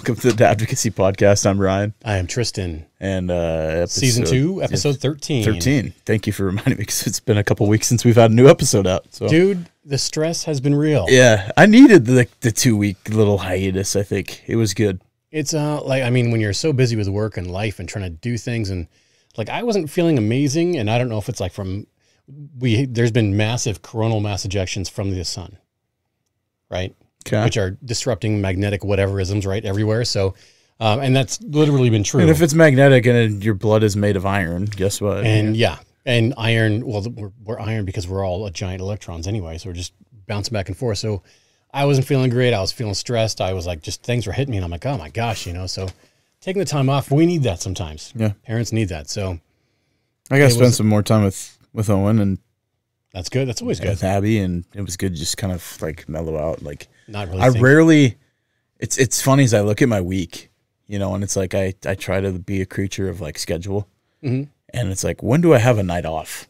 Welcome to the Dadvocacy podcast. I'm Ryan. I am Tristan. And Season 2, episode 13. 13. Thank you for reminding me because it's been a couple weeks since we've had a new episode out. So. Dude, the stress has been real. Yeah, I needed the 2-week little hiatus, I think. It was good. It's like, I mean, when you're so busy with work and life and trying to do things, and like I wasn't feeling amazing, and I don't know if it's like there's been massive coronal mass ejections from the sun, right? Okay. Which are disrupting magnetic whateverisms right everywhere. So, and that's literally been true. And if it's magnetic and your blood is made of iron, guess what? And yeah, and iron, well, we're iron because we're all giant electrons anyway. So we're just bouncing back and forth. So I wasn't feeling great. I was feeling stressed. I was like, just things were hitting me. And I'm like, oh my gosh, you know, so taking the time off, we need that sometimes. Yeah. Parents need that. So I got to spend some more time with Owen, and that's good. That's always good. With Abby, and it was good to just kind of like mellow out. Like, not really. It's funny as I look at my week, you know, and it's like I try to be a creature of like schedule, and it's like, when do I have a night off?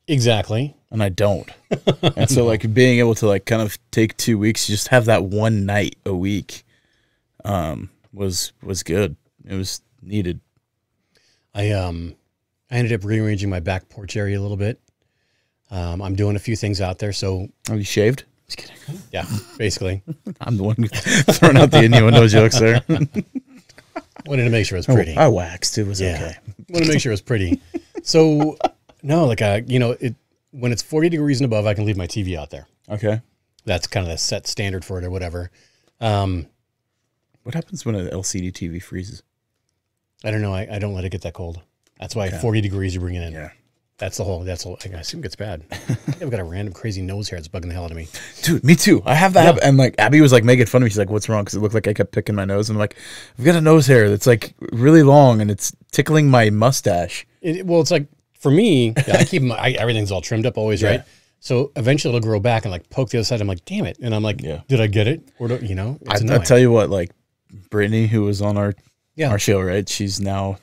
Exactly. And I don't. And so like being able to like kind of take 2 weeks, just have that one night a week, was good. It was needed. I ended up rearranging my back porch area a little bit. I'm doing a few things out there. So have you shaved? Just kidding. Yeah, basically. I'm the one throwing out the innuendo jokes there. Wanted to make sure it was pretty. I waxed. It was okay. Wanted to make sure it was pretty. So no, like you know, when it's 40 degrees and above, I can leave my TV out there. Okay. That's kind of the set standard for it or whatever. What happens when an LCD TV freezes? I don't know. I don't let it get that cold. That's why 40 degrees you bring it in. Yeah. That's all. I assume it gets bad. I've got a random crazy nose hair that's bugging the hell out of me. Dude, me too. I have that. And like Abby was like making fun of me. She's like, what's wrong? Because it looked like I kept picking my nose. And I'm like, I've got a nose hair that's like really long and it's tickling my mustache. Well, it's like for me, I keep everything's all trimmed up always, right? So eventually it'll grow back and like poke the other side. I'm like, damn it. And I'm like, did I get it? Or you know, I'll tell you what, like Brittany, who was on our show, right? She's now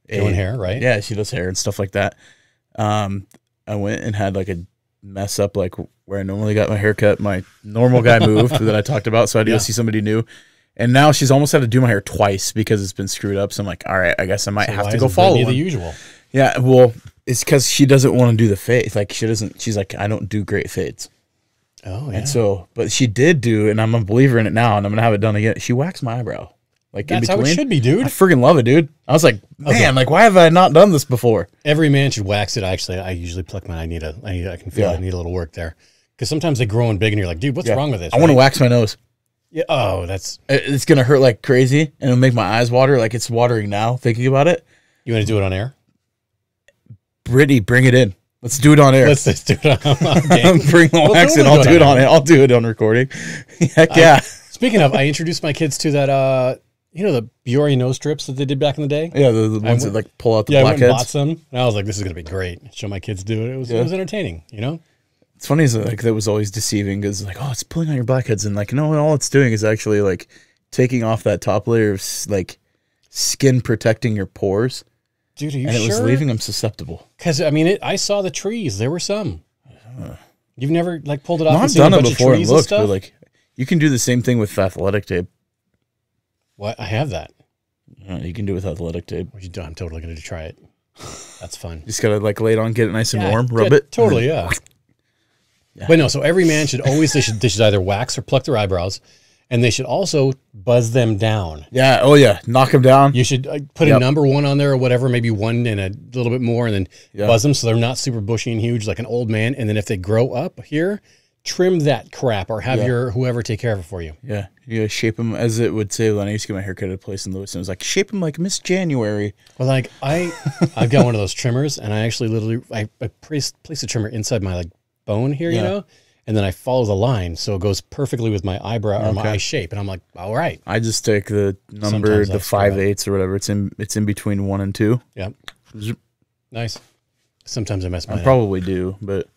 doing hair, right? Yeah, she does hair and stuff like that. I went and had like a mess up, like where I normally got my haircut. My normal guy moved that I talked about, so I had to go see somebody new. And now she's almost had to do my hair twice because it's been screwed up. So I'm like, all right, I guess I might have to go follow the usual. Yeah, well, it's because she doesn't want to do the fade. Like she's like, I don't do great fades. Oh, yeah. And so, but she did do, and I'm a believer in it now, and I'm gonna have it done again. She waxed my eyebrow. Like that's how it should be, dude. I freaking love it, dude. I was like, man, like, why have I not done this before? Every man should wax it. Actually, I usually pluck mine. I can feel I need a little work there. Because sometimes they grow in big and you're like, dude, what's wrong with this? I want to wax my nose. Yeah. Oh, it's going to hurt like crazy and it'll make my eyes water. Like it's watering now thinking about it. You want to do it on air? Brittany, bring it in. Let's do it on air. Let's do it on Bring the wax in. I'll do it on it. I'll do it on recording. Heck yeah. Speaking of, I introduced my kids to that, you know, the Biore nose strips that they did back in the day? Yeah, the ones that like pull out the blackheads. I bought some, and I was like, this is going to be great. Show my kids do it. It was entertaining, you know? It's funny, is like that was always deceiving because like, oh, it's pulling out your blackheads. And like, no, all it's doing is actually like taking off that top layer of like skin protecting your pores. Dude, are you sure? And it was leaving them susceptible. Because, I mean, I saw the trees. There were some. You've never like pulled it off? No, I've done it before and looked, but like you can do the same thing with athletic tape. What? I have that. You can do it with athletic tape. I'm totally going to try it. That's fun. Just got to like lay it on, get it nice and warm, rub it. Totally, yeah. But no, so every man should always, they should either wax or pluck their eyebrows, and they should also buzz them down. Yeah, oh yeah, knock them down. You should put a number 1 on there or whatever, maybe 1 and a little bit more, and then buzz them so they're not super bushy and huge like an old man. And then if they grow up here, trim that crap or have your whoever take care of it for you. Yeah. You shape them, as it would say when I used to get my haircut at a place in Lewis, and it was like, shape them like Miss January. Well, like I've got one of those trimmers, and I actually literally I place the trimmer inside my like bone here, you know, and then I follow the line so it goes perfectly with my eyebrow or my eye shape, and I'm like, all right. I just take the number, the 5/8 or whatever. It's in between 1 and 2. Yep. Nice. Sometimes I mess my I probably do, but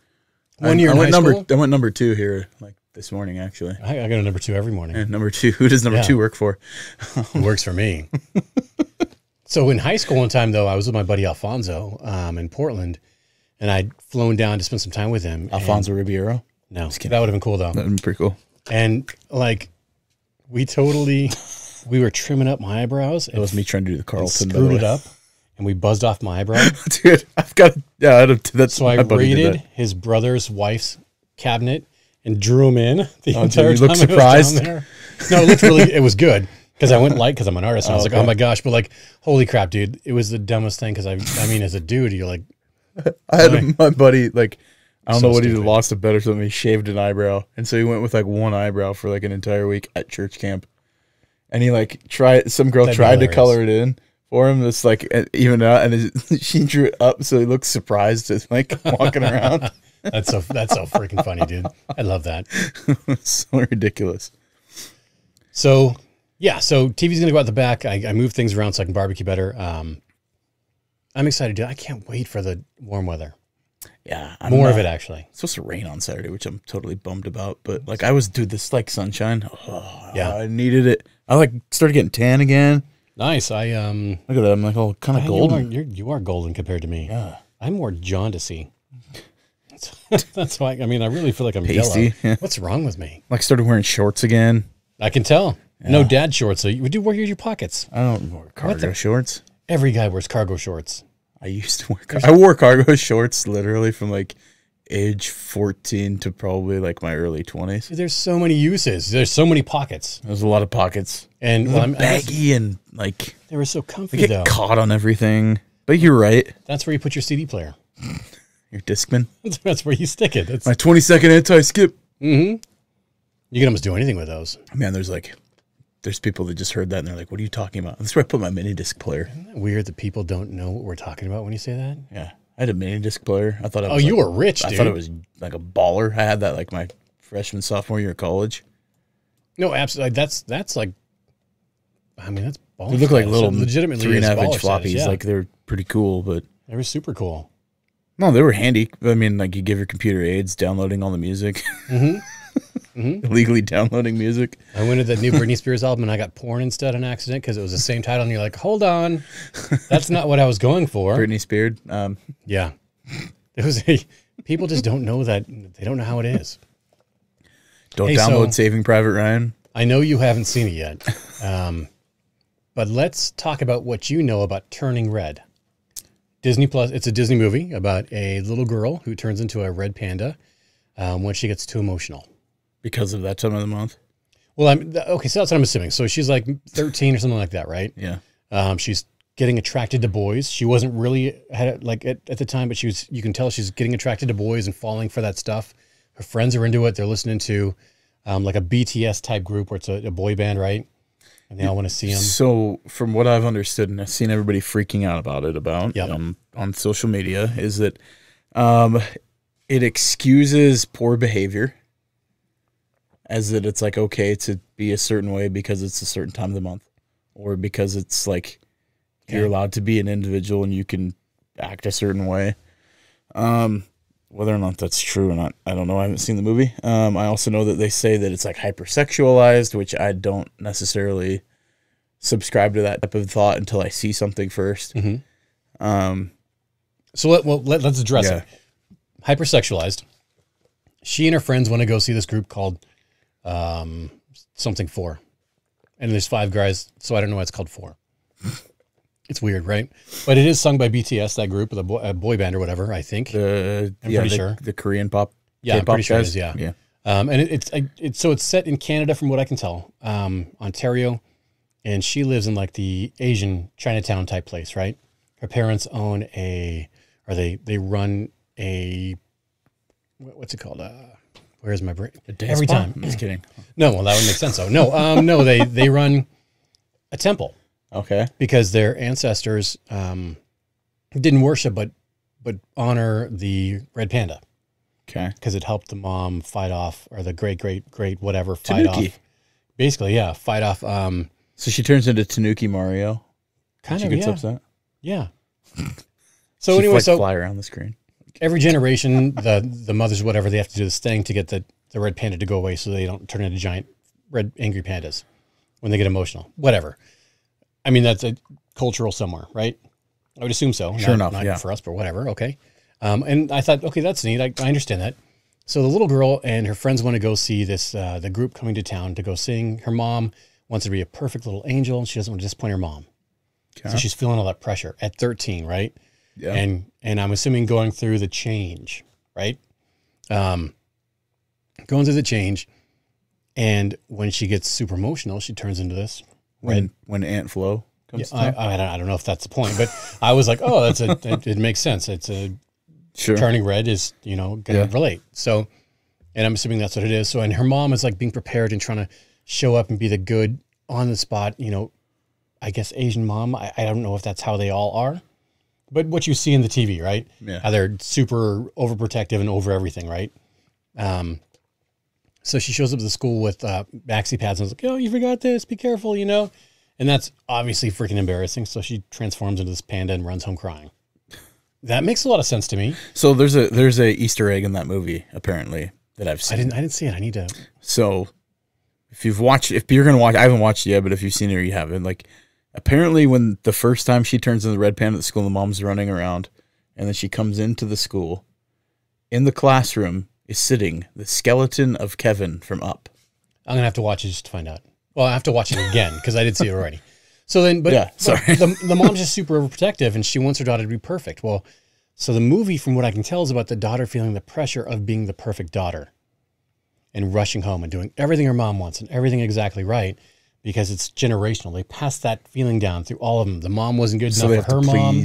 I went number 2 here like this morning, actually. I got a number 2 every morning. And number 2. Who does number 2 work for? It works for me. So in high school one time, though, I was with my buddy Alfonso in Portland, and I'd flown down to spend some time with him. Alfonso Ribeiro? No, that would have been cool, though. That would have been pretty cool. And, like, we totally we were trimming up my eyebrows. That was me trying to do the Carlton. Screwed it up, and we buzzed off my eyebrow. Dude, I've got that's so I raided his brother's wife's cabinet and drew him in the entire time. You looked surprised? No, it looked really. It was good because I went light because I'm an artist. And I was like, oh my gosh! But like, holy crap, dude! It was the dumbest thing because I mean, as a dude, you're like, I had my buddy like. I don't know what he lost a bet or something. He shaved an eyebrow. And so he went with like one eyebrow for like an entire week at church camp. And he like some girl tried to color it in for him. That's like even out. And she drew it up. So he looked surprised as like walking around. That's so freaking funny, dude. I love that. It's so ridiculous. So yeah. So TV's going to go out the back. I move things around so I can barbecue better. I'm excited, dude. I can't wait for the warm weather. Yeah, more of it actually. It's supposed to rain on Saturday, which I'm totally bummed about. But like this like sunshine. Oh, yeah, I needed it. I like started getting tan again. Nice. I look at that. I'm like all kind of golden. You are golden compared to me. Yeah, I'm more jaundicey. That's why. I mean, I really feel like I'm pasty. Yellow. Yeah. What's wrong with me? Like started wearing shorts again. I can tell. Yeah. No dad shorts. So you do wear your pockets. I don't wear cargo shorts. Every guy wears cargo shorts. I used to wear. I wore cargo shorts literally from like age 14 to probably like my early 20s. There's so many uses. There's so many pockets. There's a lot of pockets, and baggy and like they were so comfy. They get caught on everything. But you're right. That's where you put your CD player. Your Discman. That's where you stick it. That's my 20-second anti-skip. Mm-hmm. You can almost do anything with those. Man, there's people that just heard that and they're like, what are you talking about? That's where I put my mini disc player. Isn't that weird that people don't know what we're talking about when you say that? Yeah. I had a mini disc player. I thought I was you were rich, dude. I thought it was like a baller. I had that like my freshman, sophomore year of college. No, absolutely. That's like, I mean, that's baller. They look like little legitimately 3.5-inch floppies. Yeah. Like they're pretty cool, but they were super cool. No, they were handy. I mean, like you give your computer aids downloading all the music. Mm-hmm. Mm-hmm. Illegally downloading music. I went to the new Britney Spears album and I got porn instead on accident because it was the same title. And you're like, hold on, that's not what I was going for. Britney Spears. Yeah, it was. People just don't know that. They don't know how it is. Don't download Saving Private Ryan. I know you haven't seen it yet, but let's talk about what you know about Turning Red. Disney Plus. It's a Disney movie about a little girl who turns into a red panda when she gets too emotional. Because of that time of the month? Well, okay, so that's what I'm assuming. So she's like 13 or something like that, right? Yeah. She's getting attracted to boys. She wasn't really at the time, but you can tell she's getting attracted to boys and falling for that stuff. Her friends are into it. They're listening to like a BTS type group where it's a boy band, right? And they all want to see them. So from what I've understood, and I've seen everybody freaking out about it on social media, is that it excuses poor behavior. As that it's like okay to be a certain way because it's a certain time of the month, or because it's like you're allowed to be an individual and you can act a certain way. Whether or not that's true or not, I don't know. I haven't seen the movie. I also know that they say that it's like hypersexualized, which I don't necessarily subscribe to that type of thought until I see something first. Mm-hmm. So let's address it. Hypersexualized. She and her friends want to go see this group called something 4, and there's 5 guys, so I don't know why it's called 4. It's weird, right? But it is sung by BTS, that group, a boy band or whatever. I think I'm pretty sure the Korean pop. Yeah, K-pop I'm pretty sure guys. it is. Yeah. And it's set in Canada from what I can tell, Ontario, and she lives in like the Asian Chinatown type place, right? Her parents own they run a what's it called? Where's my brain? Every time. I'm just kidding. No, well, that would make sense though. No, they run a temple. Okay. Because their ancestors didn't worship but honor the red panda. Okay. Because it helped the mom fight off, or the great whatever fight Tanuki. off. Basically, yeah, fight off. So she turns into Tanuki Mario. Kind she of. gets Yeah. upset. Yeah. So anyway, fly around the screen. Every generation, the mothers, whatever, they have to do this thing to get the red panda to go away so they don't turn into giant red angry pandas when they get emotional. Whatever. I mean, that's a cultural somewhere, right? I would assume so. Sure enough, not for us, but whatever. Okay. And I thought, okay, that's neat. I understand that. So the little girl and her friends want to go see this the group coming to town to go sing. Her mom wants to be a perfect little angel, and she doesn't want to disappoint her mom. Okay. So she's feeling all that pressure at 13, right? Yeah. And I'm assuming going through the change, right? Going through the change, and when she gets super emotional, she turns into this. When Aunt Flo comes I don't know if that's the point, but I was like, oh, it makes sense. It's a turning red is, going to relate. So, and I'm assuming that's what it is. So, and her mom is like being prepared and trying to show up and be the good on the spot, I guess Asian mom. I don't know if that's how they all are, but what you see in the TV, right? Yeah. How they're super overprotective and over everything, right? So she shows up to the school with maxi pads and was like, oh, you forgot this, be careful, and that's obviously freaking embarrassing. So she transforms into this panda and runs home crying. That makes a lot of sense to me. So there's a Easter egg in that movie, apparently, that I've seen. I didn't see it. I need to. So if you're going to watch, I haven't watched it yet, but if you've seen it or you haven't, like, apparently when the first time she turns into the red panda at the school, the mom's running around, and then she comes into the school, in the classroom is sitting the skeleton of Kevin from Up. I'm going to have to watch it just to find out. Well, I have to watch it again because I did see it already. So then, but the mom's just super overprotective and she wants her daughter to be perfect. Well, so the movie, from what I can tell, is about the daughter feeling the pressure of being the perfect daughter and rushing home and doing everything her mom wants and everything exactly right because it's generational. They pass that feeling down through all of them. The mom wasn't good enough for her mom,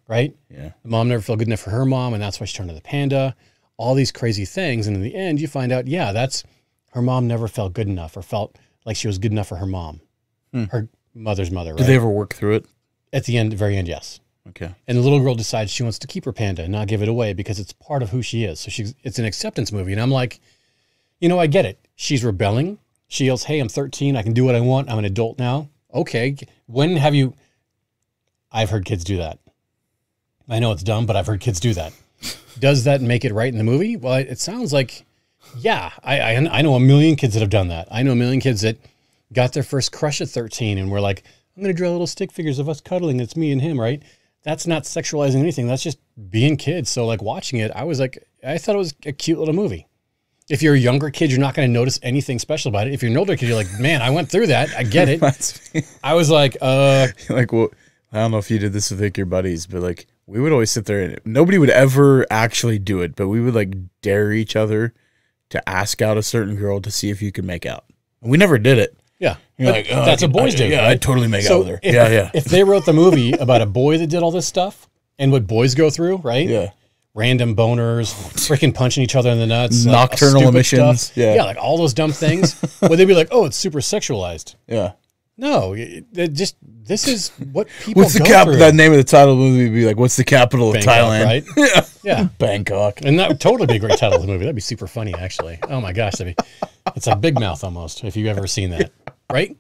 right? Yeah. The mom never felt good enough for her mom, and that's why she turned to the panda. All these crazy things, and in the end, you find out, that's her mom never felt good enough or felt like she was good enough for her mom, her mother's mother. Right? Did they ever work through it? At the end, very end, yes. Okay. And the little girl decides she wants to keep her panda and not give it away because it's part of who she is. So it's an acceptance movie, and I'm like, I get it. She's rebelling. She yells, "Hey, I'm 13. I can do what I want. I'm an adult now." Okay. When have you? I've heard kids do that. I know it's dumb, but I've heard kids do that. Does that make it right in the movie? Well, it sounds like, I know a million kids that have done that. I know a million kids that got their first crush at 13 and were like, I'm going to draw little stick figures of us cuddling. It's me and him, right? That's not sexualizing anything. That's just being kids. So like watching it, I thought it was a cute little movie. If you're a younger kid, you're not going to notice anything special about it. If you're an older kid, you're like, man, I went through that. I get it. I was like, like, well, I don't know if you did this with like your buddies, but like, we would always sit there and nobody would ever actually do it, but we would like dare each other to ask out a certain girl to see if you could make out. And we never did it. Yeah. You're like, oh, that's what boys do. Yeah, right? I'd totally make out with her. If they wrote the movie about a boy that did all this stuff and what boys go through, right? Yeah. Random boners, freaking punching each other in the nuts. Nocturnal emissions. Stuff. Yeah, like all those dumb things. Well, they'd be like, oh, it's super sexualized. Yeah. No, this is what people What's the capital? That name of the title of the movie would be like, what's the capital of Thailand? Right? Yeah. Yeah. Bangkok. And that would totally be a great title of the movie. That'd be super funny, actually. Oh my gosh, it's a Big Mouth almost, if you've ever seen that. Right?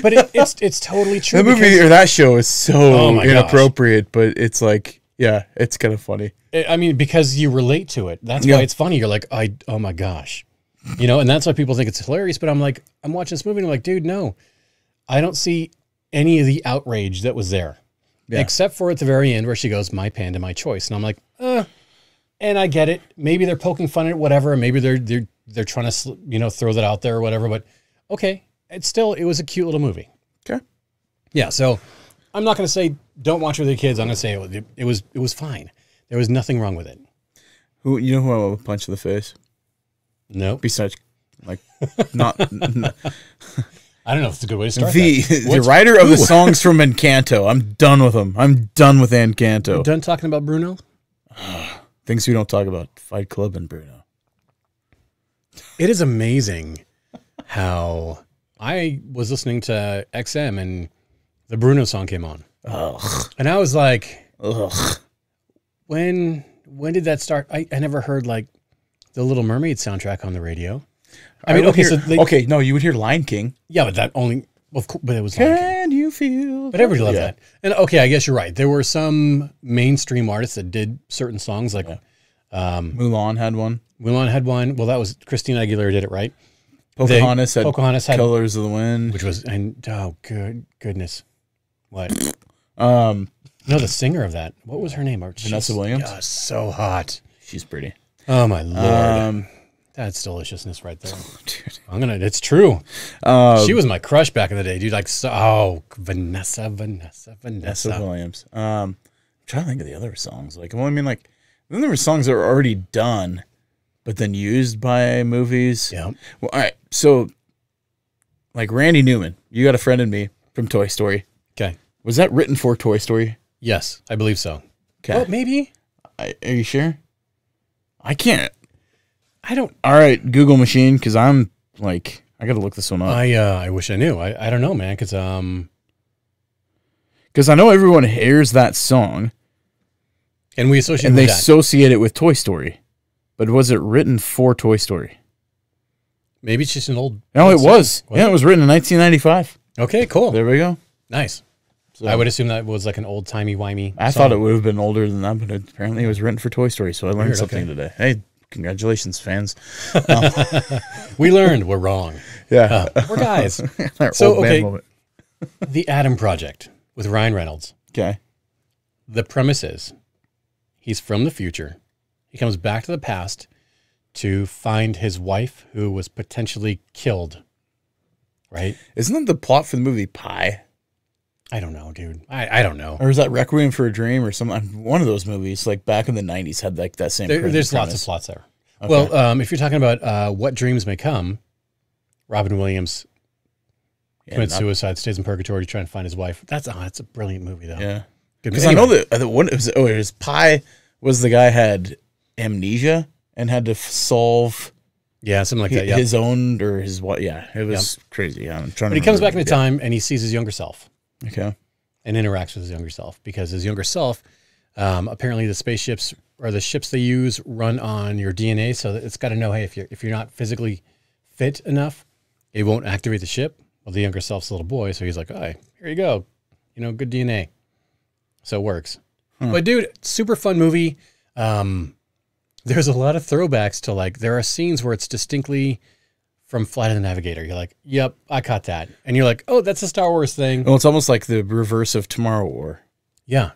But it's totally true. The movie or that show is so inappropriate, but it's like, it's kind of funny. I mean, because you relate to it. That's why it's funny. You're like, oh my gosh. And that's why people think it's hilarious. But I'm like, I'm watching this movie and I'm like, dude, no. I don't see any of the outrage that was there. Yeah. Except for at the very end where she goes, my panda, my choice. And I'm like, and I get it. Maybe they're poking fun at it, whatever. Maybe they're trying to, throw that out there or whatever. But okay. It was a cute little movie. Okay. Yeah. So I'm not going to say don't watch it with your kids. I'm going to say it was fine. There was nothing wrong with it. Who I would punch in the face? No. Besides, like, not. I don't know if it's a good way to start. The writer of the songs from Encanto. I'm done with him. I'm done with Encanto. You're done talking about Bruno? Things we don't talk about. Fight Club and Bruno. It is amazing how I was listening to XM and the Bruno song came on. Ugh. And I was like, ugh. When did that start? I never heard like the Little Mermaid soundtrack on the radio. I mean, okay, no, you would hear Lion King. Yeah, but that only, of course, but it was Can you feel? But everybody loved that. And okay, I guess you're right. There were some mainstream artists that did certain songs, like Mulan had one. Mulan had one. Well, that was Christina Aguilera did it, right? Pocahontas had Colors of the Wind, which was goodness, what? No, the singer of that. What was her name? Vanessa Williams. So hot. She's pretty. Oh my Lord. That's deliciousness right there. Dude. It's true. She was my crush back in the day, dude. Like, Vanessa Williams. I'm trying to think of the other songs. Like, well, I mean, like, then there were songs that were already done, but then used by movies. Yeah. Well, all right. So, like Randy Newman, You Got a Friend in Me from Toy Story. Okay. Was that written for Toy Story? Yes, I believe so. Okay. Well, maybe. Are you sure? I can't. I don't. All right, Google machine, because I'm like, I got to look this one up. I wish I knew. I don't know, man, because I know everyone hears that song and we associate and with they that. associate it with Toy Story, but was it written for Toy Story? Maybe it's just an old. No, it was. Was Yeah, it was written in 1995. Okay, cool. There we go. Nice. So, I would assume that was like an old timey wimey. I thought it would have been older than that, but apparently it was written for Toy Story. So I learned something today. Hey, congratulations, fans. We learned we're wrong. Yeah, we're guys. So okay, The Adam Project with Ryan Reynolds. Okay. The premise is he's from the future. He comes back to the past to find his wife who was potentially killed. Right? Isn't that the plot for the movie Pi? I don't know, dude. I don't know. Or is that Requiem for a Dream or something? One of those movies, like back in the 90s, had like that same There's premise. lots of plots there. Okay. Well, if you're talking about What Dreams May Come, Robin Williams commits suicide, stays in purgatory to try and find his wife. That's a brilliant movie, though. Yeah. Because I know that one, it was Pi was the guy had amnesia and had to solve something like that. Yeah. his own or his what? Yeah, it was crazy. I'm trying. But he comes back in time and he sees his younger self. Okay. And interacts with his younger self because his younger self, apparently the spaceships or the ships they use run on your DNA, so that it's got to know, hey, if you're not physically fit enough, it won't activate the ship. Well, the younger self's a little boy, so he's like, "All right, here you go, good DNA." So it works. But dude, super fun movie. There's a lot of throwbacks to like there are scenes where it's distinctly from Flight of the Navigator. You're like, yep, I caught that. And you're like, oh, that's a Star Wars thing. Well, it's almost like the reverse of Tomorrow War. Yeah.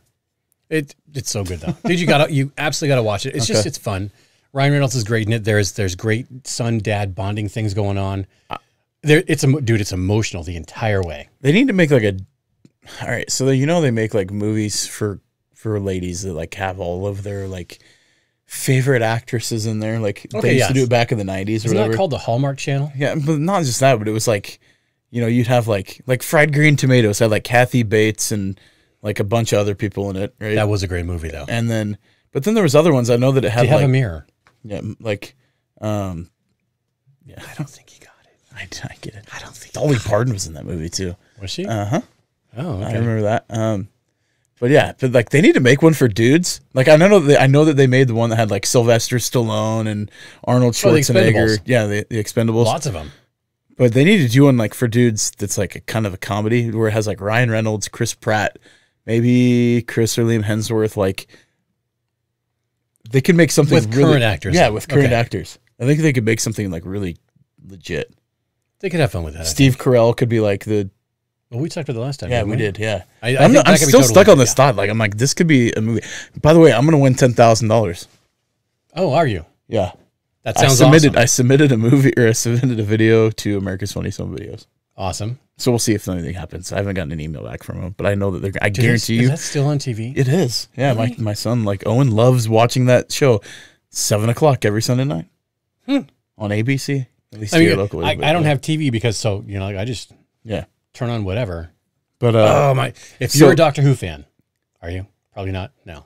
It's so good though. Dude, you absolutely gotta watch it. It's just, it's fun. Ryan Reynolds is great in it. There's great son-dad bonding things going on. It's emotional the entire way. They need to make like all right, so they make like movies for ladies that like have all of their like favorite actresses in there, like they used to do it back in the 90s or Isn't whatever. that called the Hallmark Channel? Yeah, but not just that, but it was like, you'd have like Fried Green Tomatoes had like Kathy Bates and like a bunch of other people in it, right? That was a great movie though. And then, but then there was other ones I know that it had. Did you have a mirror? Yeah, like, I don't think he got it. I get it. I don't think Dolly Parton was in that movie too. Was she? Uh-huh. Oh, okay. I remember that. But yeah, but like they need to make one for dudes. Like I know that they made the one that had like Sylvester Stallone and Arnold Schwarzenegger. The Expendables. Lots of them. But they need to do one like for dudes that's like a kind of a comedy where it has like Ryan Reynolds, Chris Pratt, maybe Chris or Liam Hemsworth. Like they could make something with current actors. Yeah, with current actors. I think they could make something like really legit. They could have fun with that. Steve Carell could be like the. Well, we talked about it last time. Yeah, we did. Yeah, I'm still stuck on this thought. Like, I'm like, this could be a movie. By the way, I'm going to win $10,000. Oh, are you? Yeah, that sounds awesome. I submitted a video to America's Funniest Home Videos. Awesome. So we'll see if anything happens. I haven't gotten an email back from them, but I know that I guarantee you, is that still on TV? It is. Yeah, really? my son, like Owen, loves watching that show, 7:00 every Sunday night on ABC. At least here locally. I don't have TV because I just turn on whatever. But if you're a Doctor Who fan, are you? Probably not. No.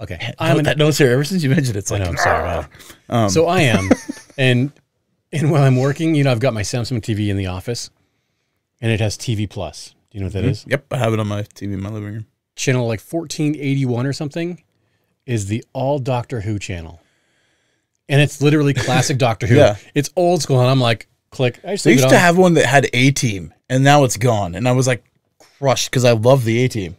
Okay. That note's here ever since you mentioned it. It's like, I'm sorry. So I am, and while I'm working, I've got my Samsung TV in the office, and it has TV Plus. Do you know what that is? Yep, I have it on my TV in my living room. Channel like 1481 or something is the all Doctor Who channel, and it's literally classic Doctor Who. Yeah. It's old school, and I'm like, click. They used to have one that had A-Team, and now it's gone, and I was like crushed because I love the A-Team.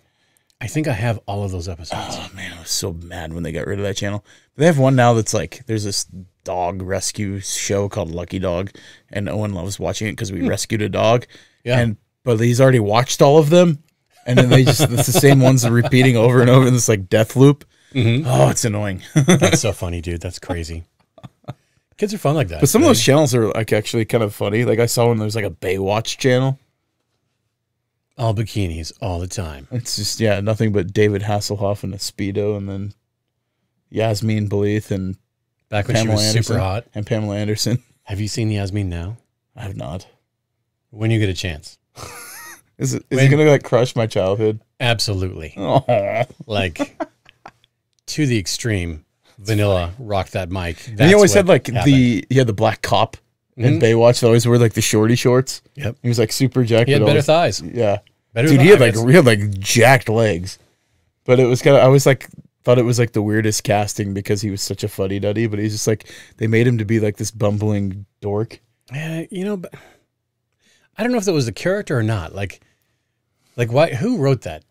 I think I have all of those episodes. Oh man, I was so mad when they got rid of that channel. But they have one now that's like there's this dog rescue show called Lucky Dog, and Owen loves watching it because we rescued a dog. Yeah, but he's already watched all of them, and then it's the same ones that are repeating over and over in this like death loop. Oh, it's annoying. That's so funny, dude. That's crazy. Kids are fun like that. But some of those channels are like actually kind of funny. Like I saw when there's like a Baywatch channel. All bikinis all the time. It's just, yeah, nothing but David Hasselhoff in a Speedo, and then Yasmin Blythe and back when Pamela she was Anderson, super hot. and Pamela Anderson. Have you seen Yasmin now? I have not. When you get a chance. Is it gonna like crush my childhood? Absolutely. Aww. Like to the extreme. Vanilla rocked that mic. And he always had like the black cop in Baywatch that always wore like the shorty shorts. Yep. He was like super jacked. He had better thighs. Yeah. Better Dude, thighs. he had like jacked legs. But it was kind of, I was like, thought it was like the weirdest casting because he was such a fuddy duddy, but he's just like, they made him to be like this bumbling dork. You know, but I don't know if that was the character or not. Like why? Who wrote that?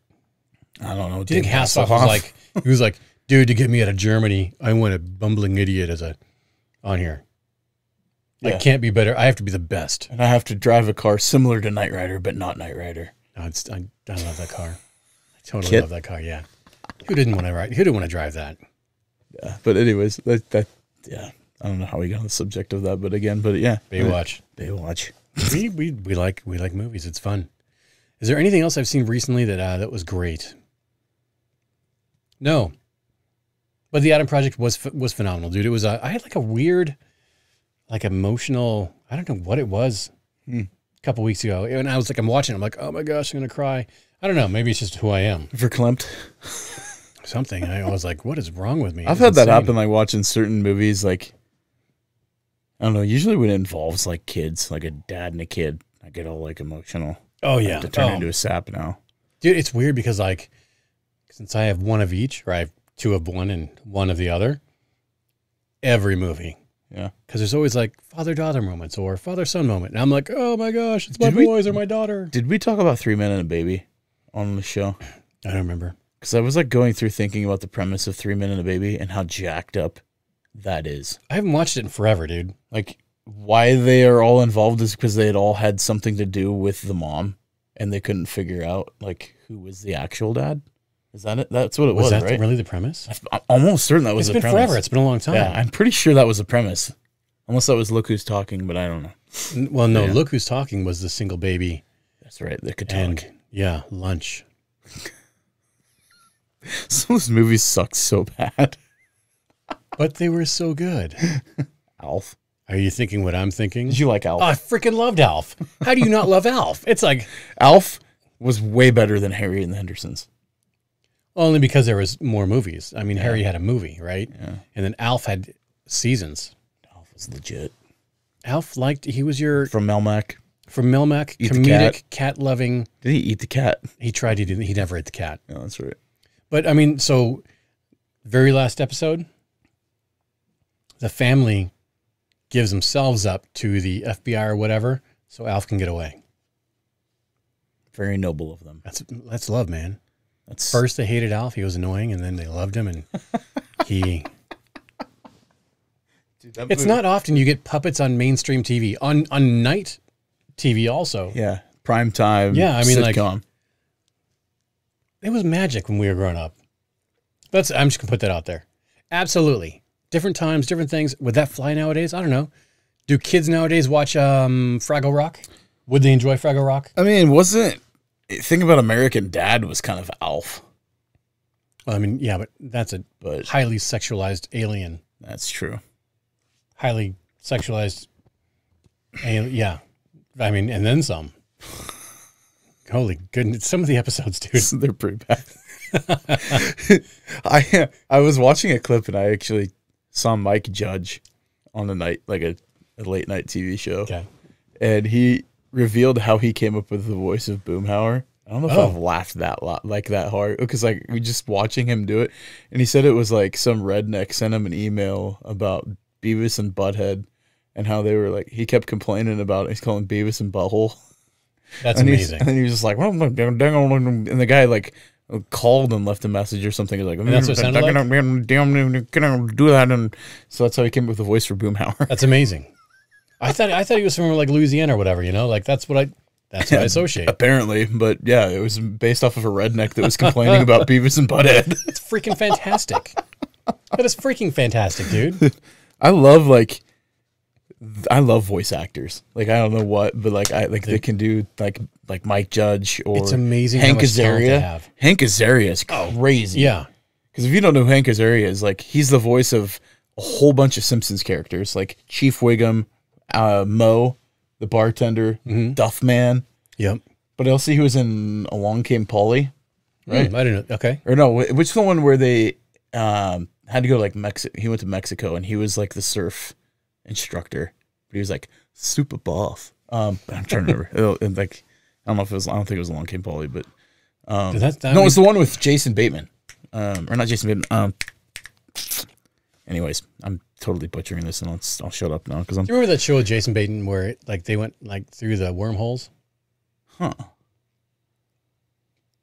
I don't know. Do you think Hasselhoff was like, he was like, dude, to get me out of Germany, I want a bumbling idiot on here. Yeah. I can't be better. I have to be the best. And I have to drive a car similar to Knight Rider, but not Knight Rider. No, I love that car. I totally love that car. Yeah. Who didn't want to drive that? Yeah. But anyways, that yeah. I don't know how we got on the subject of that, but yeah. Baywatch. we like movies. It's fun. Is there anything else I've seen recently that was great? No. But the Adam Project was phenomenal, dude. It was I had like a weird, like emotional, I don't know what it was a couple weeks ago. And I was like, I'm watching, I'm like, oh my gosh, I'm going to cry. I don't know. Maybe it's just who I am. Verklempt. Something. I was like, what is wrong with me? I've had that happen, like watching certain movies, like, I don't know, usually when it involves like kids, like a dad and a kid, I get all like emotional. Oh, yeah. I have to turn into a sap now. Dude, it's weird because like, since I have one of each, or I have two of one and one of the other, every movie. Yeah. Because there's always like father-daughter moments or father-son moment. And I'm like, oh my gosh, it's my boys or my daughter. Did we talk about 3 Men and a Baby on the show? I don't remember. Because I was like going through thinking about the premise of 3 Men and a Baby and how jacked up that is. I haven't watched it in forever, dude. Like, why they are all involved is because they had all had something to do with the mom and they couldn't figure out like who was the actual dad. Is that it? That's what it was, that right? really the premise? I'm almost certain that was the premise. It's been forever. It's been a long time. Yeah, I'm pretty sure that was the premise. Unless that was Look Who's Talking, but I don't know. Well, no, Look Who's Talking was the single baby. That's right. They could talk. And, yeah, lunch. Some of those movies sucked so bad. But they were so good. Alf. Are you thinking what I'm thinking? Did you like Alf? Oh, I freaking loved Alf. How do you not love Alf? It's like... Alf was way better than Harry and the Hendersons. Only because there was more movies. I mean, Harry had a movie, right? Yeah. And then Alf had seasons. Alf was legit. Alf he was your... From Melmac. From Melmac, comedic, cat-loving. Did he eat the cat? He tried. He never ate the cat. Yeah, that's right. But, I mean, so, very last episode, the family gives themselves up to the FBI or whatever so Alf can get away. Very noble of them. That's love, man. First they hated Alf. He was annoying, and then they loved him, and he... Dude, it's not often you get puppets on mainstream TV. On night TV also. Yeah, prime time. Yeah, I mean, sitcom. like... It was magic when we were growing up. I'm just going to put that out there. Absolutely. Different times, different things. Would that fly nowadays? I don't know. Do kids nowadays watch Fraggle Rock? Would they enjoy Fraggle Rock? I mean, think about American Dad was kind of Alf. Well, I mean, yeah, but that's a highly sexualized alien. That's true. Highly sexualized alien, yeah. I mean, and then some. Holy goodness. Some of the episodes, dude. They're pretty bad. I was watching a clip and I actually saw Mike Judge on a night, like a late night TV show. Okay. And he revealed how he came up with the voice of Boomhauer. I don't know if I've laughed that hard because like we just watching him do it. And he said it was like some redneck sent him an email about Beavis and Butthead and how they were like, he kept complaining about it. He's calling Beavis and Butthole. That's amazing. And he was just like, well, and the guy like called and left a message or something. He's like, and that's what it sounded like? Do that. And so that's how he came up with the voice for Boomhauer. That's amazing. I thought he was from like Louisiana or whatever, you know, like that's what I associate. Apparently, but yeah, it was based off of a redneck that was complaining about Beavis and Butthead. It's freaking fantastic. That is freaking fantastic, dude. I love like I love voice actors. Like I don't know what, but like they can do like Mike Judge or it's amazing Hank how much talent they Azaria. have. Hank Azaria is crazy. Yeah. Because if you don't know who Hank Azaria is, like he's the voice of a whole bunch of Simpsons characters, like Chief Wiggum, Mo, the bartender, Duff Man. Yep. But also he was in Along Came Polly, right? I didn't know. Okay. Or no, which is the one where they had to go to like Mexico? He went to Mexico and he was like the surf instructor, but he was like super buff. But I'm trying to remember. And like I don't know if it was. I don't think it was Along Came Polly, but no, it was the one with Jason Bateman, or not Jason Bateman. Anyways, I'm totally butchering this, and I'll shut up now because I'm. Do you remember that show with Jason Bateman where like they went like through the wormholes? Huh.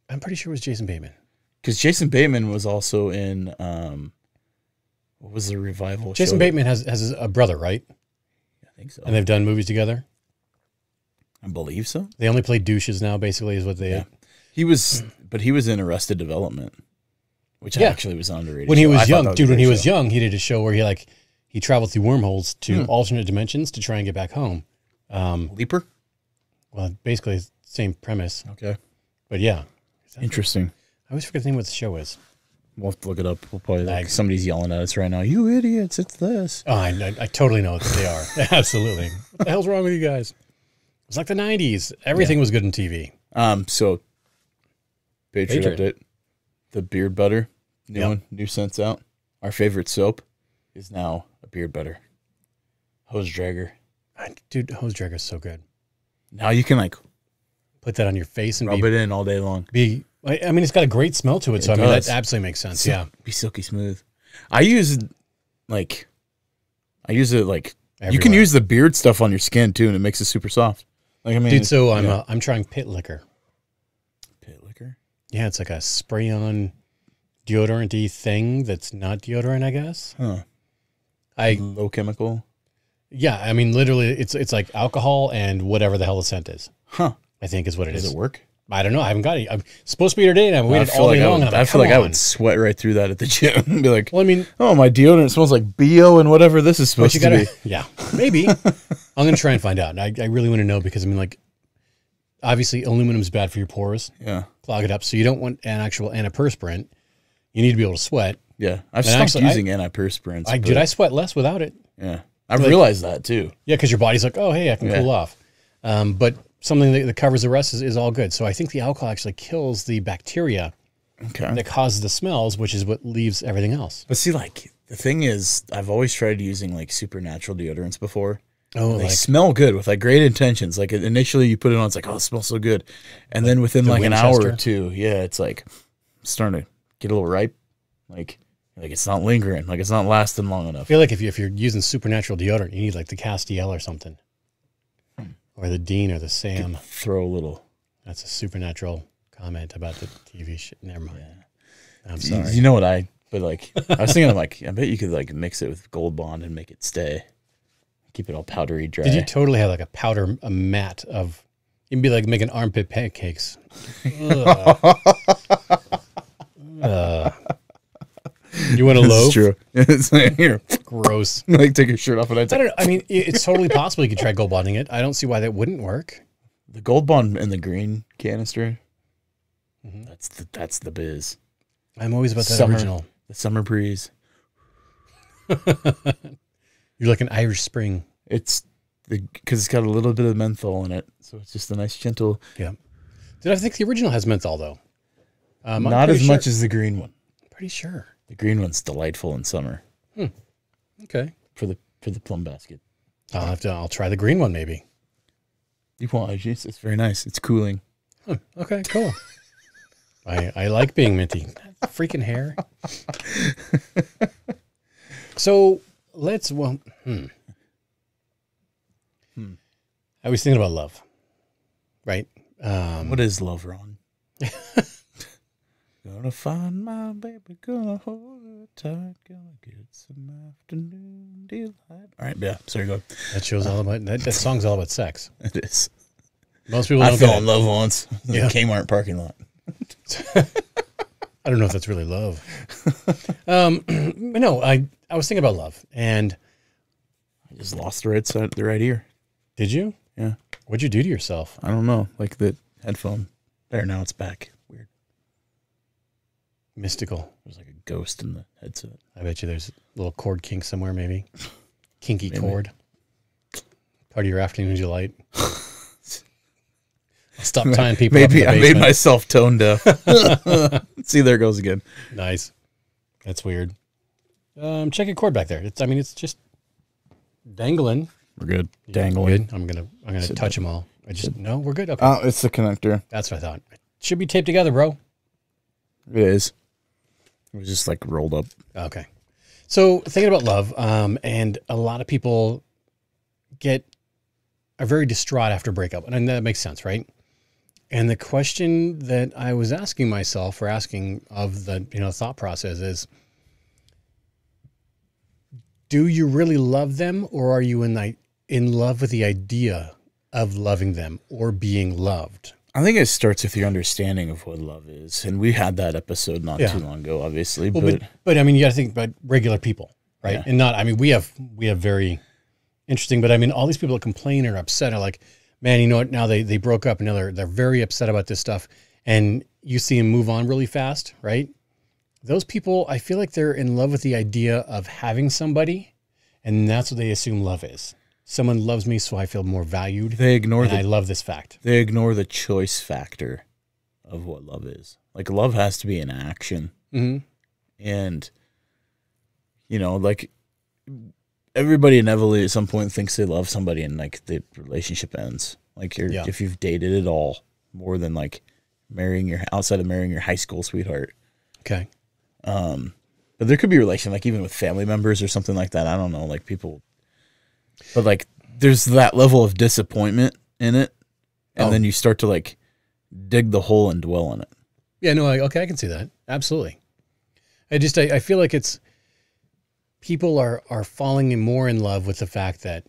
I'm pretty sure it was Jason Bateman. Because Jason Bateman was also in what was the revival? Jason show Bateman has a brother, right? I think so. And they've done movies together. I believe so. They only play douches now, basically, is what they. Yeah. He was in Arrested Development, which actually was underrated. When he was young, dude. When he was young, he did a show where he traveled through wormholes to alternate dimensions to try and get back home. Leaper. Well, basically, same premise. Okay. But yeah, Interesting. I always forget the name of what the show is. We'll have to look it up. We'll probably like somebody's yelling at us right now. You idiots! It's this. Oh, I totally know what they are. Absolutely. What the hell's wrong with you guys? It's like the 90s. Everything was good in TV. So Patriot update. The beard butter. New scents out. Our favorite soap is now a beard butter. Hose dragger. Dude, hose dragger is so good. Now you can like put that on your face and rub it in all day long. I mean, it's got a great smell to it, so I mean that absolutely makes sense. Yeah, be silky smooth. I use it like everywhere. You can use the beard stuff on your skin too, and it makes it super soft. Like I mean, dude. So I'm trying Pit Liquor. Pit Liquor. Yeah, it's like a spray-on deodorant-y thing that's not deodorant, I guess. Huh. Low chemical. Yeah, I mean, literally, it's like alcohol and whatever the hell the scent is. Huh. I think is what it is. Does it work? I don't know. I haven't got it. I'm supposed to be here today, and I've waited all day long. I feel like I would sweat right through that at the gym and be like, well, I mean, oh, my deodorant smells like BO and whatever this is supposed to be. Yeah, maybe. I'm going to try and find out. I really want to know because, I mean, like, obviously, aluminum's bad for your pores. Yeah. Clog it up. So you don't want an actual antiperspirant. You need to be able to sweat. Yeah. I've stopped using antiperspirants. Dude, I sweat less without it. Yeah. I've realized that, too. Yeah, because your body's like, oh, hey, I can cool off. But something that covers the rest is all good. So I think the alcohol actually kills the bacteria that causes the smells, which is what leaves everything else. But see, like, the thing is, I've always tried using, like, supernatural deodorants before. Oh, they smell good with, like, great intentions. Like, initially you put it on, it's like, oh, it smells so good. And then within, like, an hour or two, it's, like, starting to get a little ripe. Like it's not lingering. Like, it's not lasting long enough. I feel like if you're using supernatural deodorant, you need, like, the Castiel or something. Or the Dean or the Sam. Throw a little. That's a supernatural comment about the TV shit. Never mind. Yeah. I'm sorry. You know what I was thinking, like, I bet you could, like, mix it with Gold Bond and make it stay. Keep it all powdery dry. Did you totally have, like, a mat of, you'd be like making armpit pancakes. You want a loaf? It's true. It's like, here. Gross. Like, take your shirt off and I don't know. I mean, it's totally possible you could try Gold Bonding it. I don't see why that wouldn't work. The Gold Bond in the green canister. That's the biz. I'm always about that original. The summer breeze. You're like an Irish Spring. It's because it's got a little bit of menthol in it, so it's just a nice gentle. Yeah. Dude, I think the original has menthol though. Not as much as the green one. Pretty sure. The green one's delightful in summer. Okay. For the plum basket. I'll try the green one maybe. You want it's very nice. It's cooling. Okay, cool. I like being minty. Freaking hair. So let's I was thinking about love. Right? What is love, Ron? Gonna find my baby, gonna hold her tight, gonna get some afternoon delight. All right, yeah, sorry, go ahead. That show's all about that song's all about sex. It is. Most people I fell in love once in the Kmart parking lot. I don't know if that's really love. No, I was thinking about love, and just lost the right ear. Did you? Yeah. What'd you do to yourself? I don't know. Like the headphone. There, now it's back. Weird. Mystical. There's like a ghost in the headset. I bet you there's a little cord kink somewhere, maybe. Kinky cord. Part of your afternoon delight. Stop tying people up in the Maybe I made basement. myself tone deaf. See, there it goes again. Nice. That's weird. Check your cord back there. It's just dangling. We're good. Yeah, Dangling. good. I'm gonna touch them all. No, we're good. Okay. Oh, it's the connector. That's what I thought. It should be taped together, bro. It is. It was just like rolled up. Okay. So thinking about love, and a lot of people are very distraught after breakup, and that makes sense, right? And the question that I was asking myself, or asking of the thought process, is: do you really love them, or are you in love with the idea of loving them or being loved? I think it starts with your understanding of what love is, and we had that episode not too long ago, obviously. Well, but I mean, you got to think about regular people, right? Yeah. And not, I mean, we have very interesting, but I mean, all these people that complain and are upset are like, man, you know what? Now they broke up, and now they're very upset about this stuff, and you see them move on really fast, right? Those people, I feel like they're in love with the idea of having somebody, and that's what they assume love is. Someone loves me, so I feel more valued. They ignore I love this fact. They ignore the choice factor of what love is. Like, love has to be an action. Mm-hmm. And, like, everybody inevitably at some point thinks they love somebody, and, like, the relationship ends. Like, if you've dated at all, more than, like, outside of marrying your high school sweetheart. Okay. But there could be a relation, like, even with family members or something like that. I don't know, like, people... But, like, there's that level of disappointment in it, and then you start to, like, dig the hole and dwell in it. Yeah, no, okay, I can see that. Absolutely. I feel like people are falling more in love with the fact that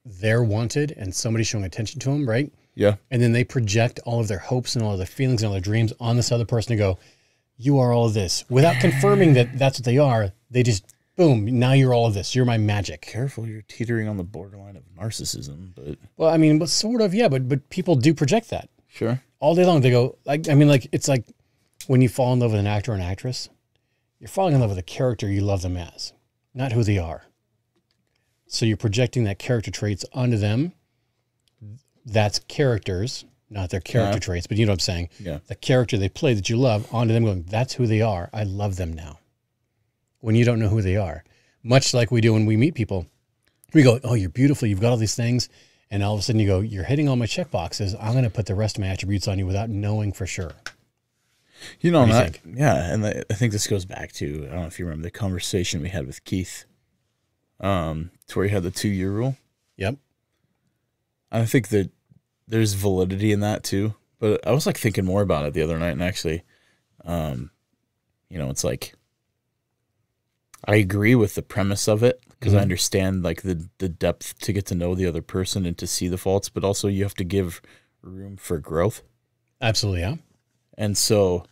they're wanted and somebody's showing attention to them, right? Yeah. And then they project all of their hopes and all of their feelings and all their dreams on this other person to go, you are all of this. Without confirming that that's what they are, they just... boom, now you're all of this. You're my magic. Careful, you're teetering on the borderline of narcissism, but... Well, I mean, but sort of, yeah, but people do project that. Sure. All day long, they go, it's like when you fall in love with an actor or an actress, you're falling in love with a character you love them as, not who they are. So you're projecting that character traits onto them. That's characters, not their character traits, but you know what I'm saying? Yeah. The character they play that you love onto them going, that's who they are. I love them now. When you don't know who they are. Much like we do when we meet people. We go, oh, you're beautiful. You've got all these things. And all of a sudden you go, you're hitting all my check boxes. I'm going to put the rest of my attributes on you without knowing for sure. You know, What do you think? Yeah, and I think this goes back to, I don't know if you remember the conversation we had with Keith, to where he had the 2-year rule. Yep. I think that there's validity in that too. But I was like thinking more about it the other night, and actually, it's like, I agree with the premise of it because I understand like the depth to get to know the other person and to see the faults, but also you have to give room for growth. Absolutely, yeah. And so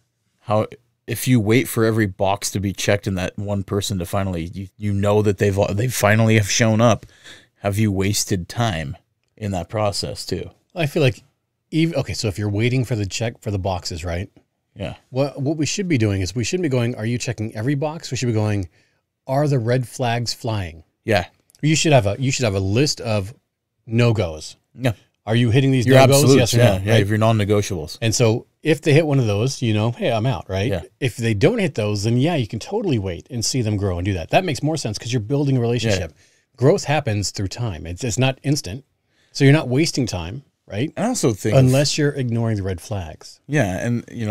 if you wait for every box to be checked in that one person to finally, you know that they finally have shown up, have you wasted time in that process too? I feel like so if you're waiting for the check for the boxes, right? Yeah. What we should be doing is we shouldn't be going, are you checking every box? We should be going, are the red flags flying? Yeah. You should have a list of no-goes. Yeah. Are you hitting these Your no-goes? absolutes, Yes or yeah, no? yeah, Right? if you're non-negotiables. And so if they hit one of those, hey, I'm out, right? Yeah. If they don't hit those, then yeah, you can totally wait and see them grow and do that. That makes more sense because you're building a relationship. Yeah. Growth happens through time. It's not instant. So you're not wasting time, right? I also think... unless you're ignoring the red flags. Yeah, and you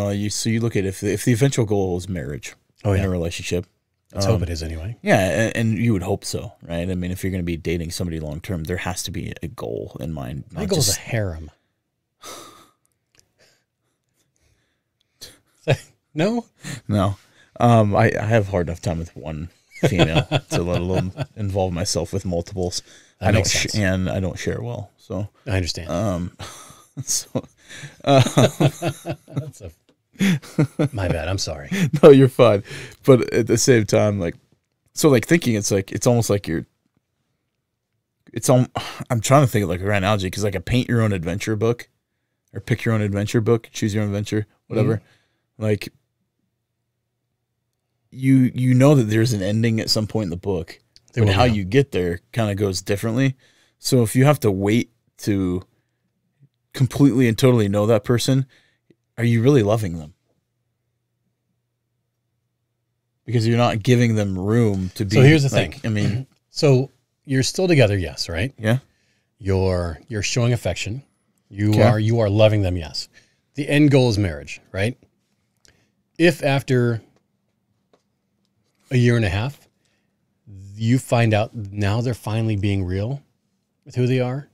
look at if the eventual goal is marriage in a relationship. Let's hope it is anyway. Yeah, and you would hope so, right? I mean, if you're going to be dating somebody long term, there has to be a goal in mind. My goal is a harem. No? No. I have a hard enough time with one female to let alone involve myself with multiples. I don't share well, so I understand. That's my bad. I'm sorry. No, you're fine. But at the same time, thinking it's almost like you're I'm trying to think of like a right analogy, because like a paint your own adventure book or pick your own adventure book, choose your own adventure, whatever. Like you know that there's an ending at some point in the book, but how you get there kind of goes differently. So if you have to wait to completely and totally know that person, are you really loving them? Because you're not giving them room to be. So here's the like, thing. I mean, so you're still together, yes, right? yeah. You're showing affection. You are loving them, yes. The end goal is marriage, right? If after a year and a half, you find out now they're finally being real with who they are,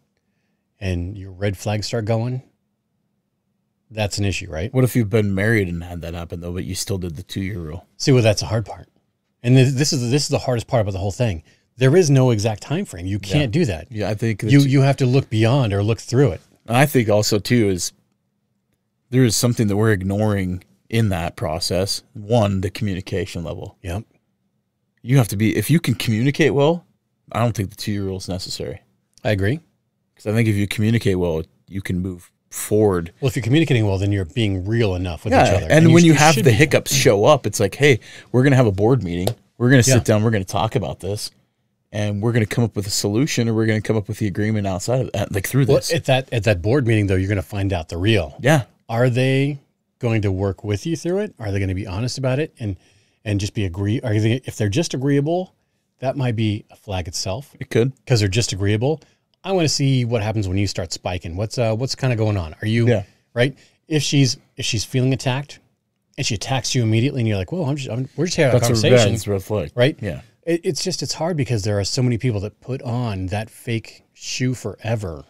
and your red flags start going, that's an issue, right? What if you've been married and had that happen though, but you still did the 2-year rule? See, well, that's the hard part. And this is the hardest part about the whole thing. There is no exact time frame. You can't do that. Yeah, I think you have to look beyond or look through it. I think also too is there is something that we're ignoring in that process. One, the communication level. Yep. You have to be, if you can communicate well, I don't think the 2-year rule is necessary. I agree. Because I think if you communicate well, you can move forward. Well, if you're communicating well, then you're being real enough with each other. And when you have the hiccups show up, it's like, hey, we're going to have a board meeting. We're going to sit down. We're going to talk about this. And we're going to come up with a solution, or we're going to come up with the agreement outside of that, like through this. At that board meeting, though, you're going to find out the real. Yeah. Are they going to work with you through it? Are they going to be honest about it and just be if they're just agreeable, that might be a flag itself. It could. Because they're just agreeable. I want to see what happens when you start spiking. What's kind of going on? Are you right? If she's feeling attacked and she attacks you immediately, and you're like, "Whoa, we're just having a conversation." That's a red flag, right? Yeah. It's hard because there are so many people that put on that fake shoe forever,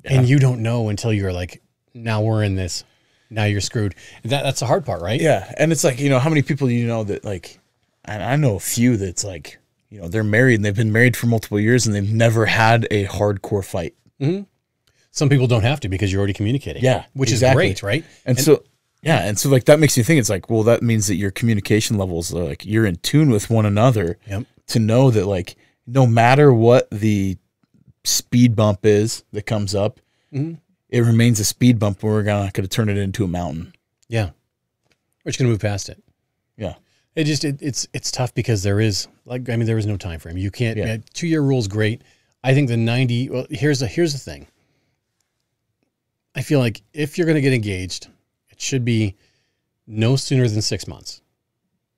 and you don't know until you're like, now we're in this. Now you're screwed. That's the hard part, right? Yeah, and it's like, how many people do you know that like, and I know a few that's like, they're married and they've been married for multiple years and they've never had a hardcore fight. Mm-hmm. Some people don't have to because you're already communicating. Yeah, which is great, right? And so like that makes you think, it's like, well, that means that your communication levels are like, you're in tune with one another to know that like, no matter what the speed bump is that comes up, it remains a speed bump, and we're not going to turn it into a mountain. Yeah. We're just going to move past it. Yeah. It's tough because there is no time frame. You can't, 2-year rule is great. I think the 90, well, here's the thing. I feel like if you're going to get engaged, it should be no sooner than 6 months.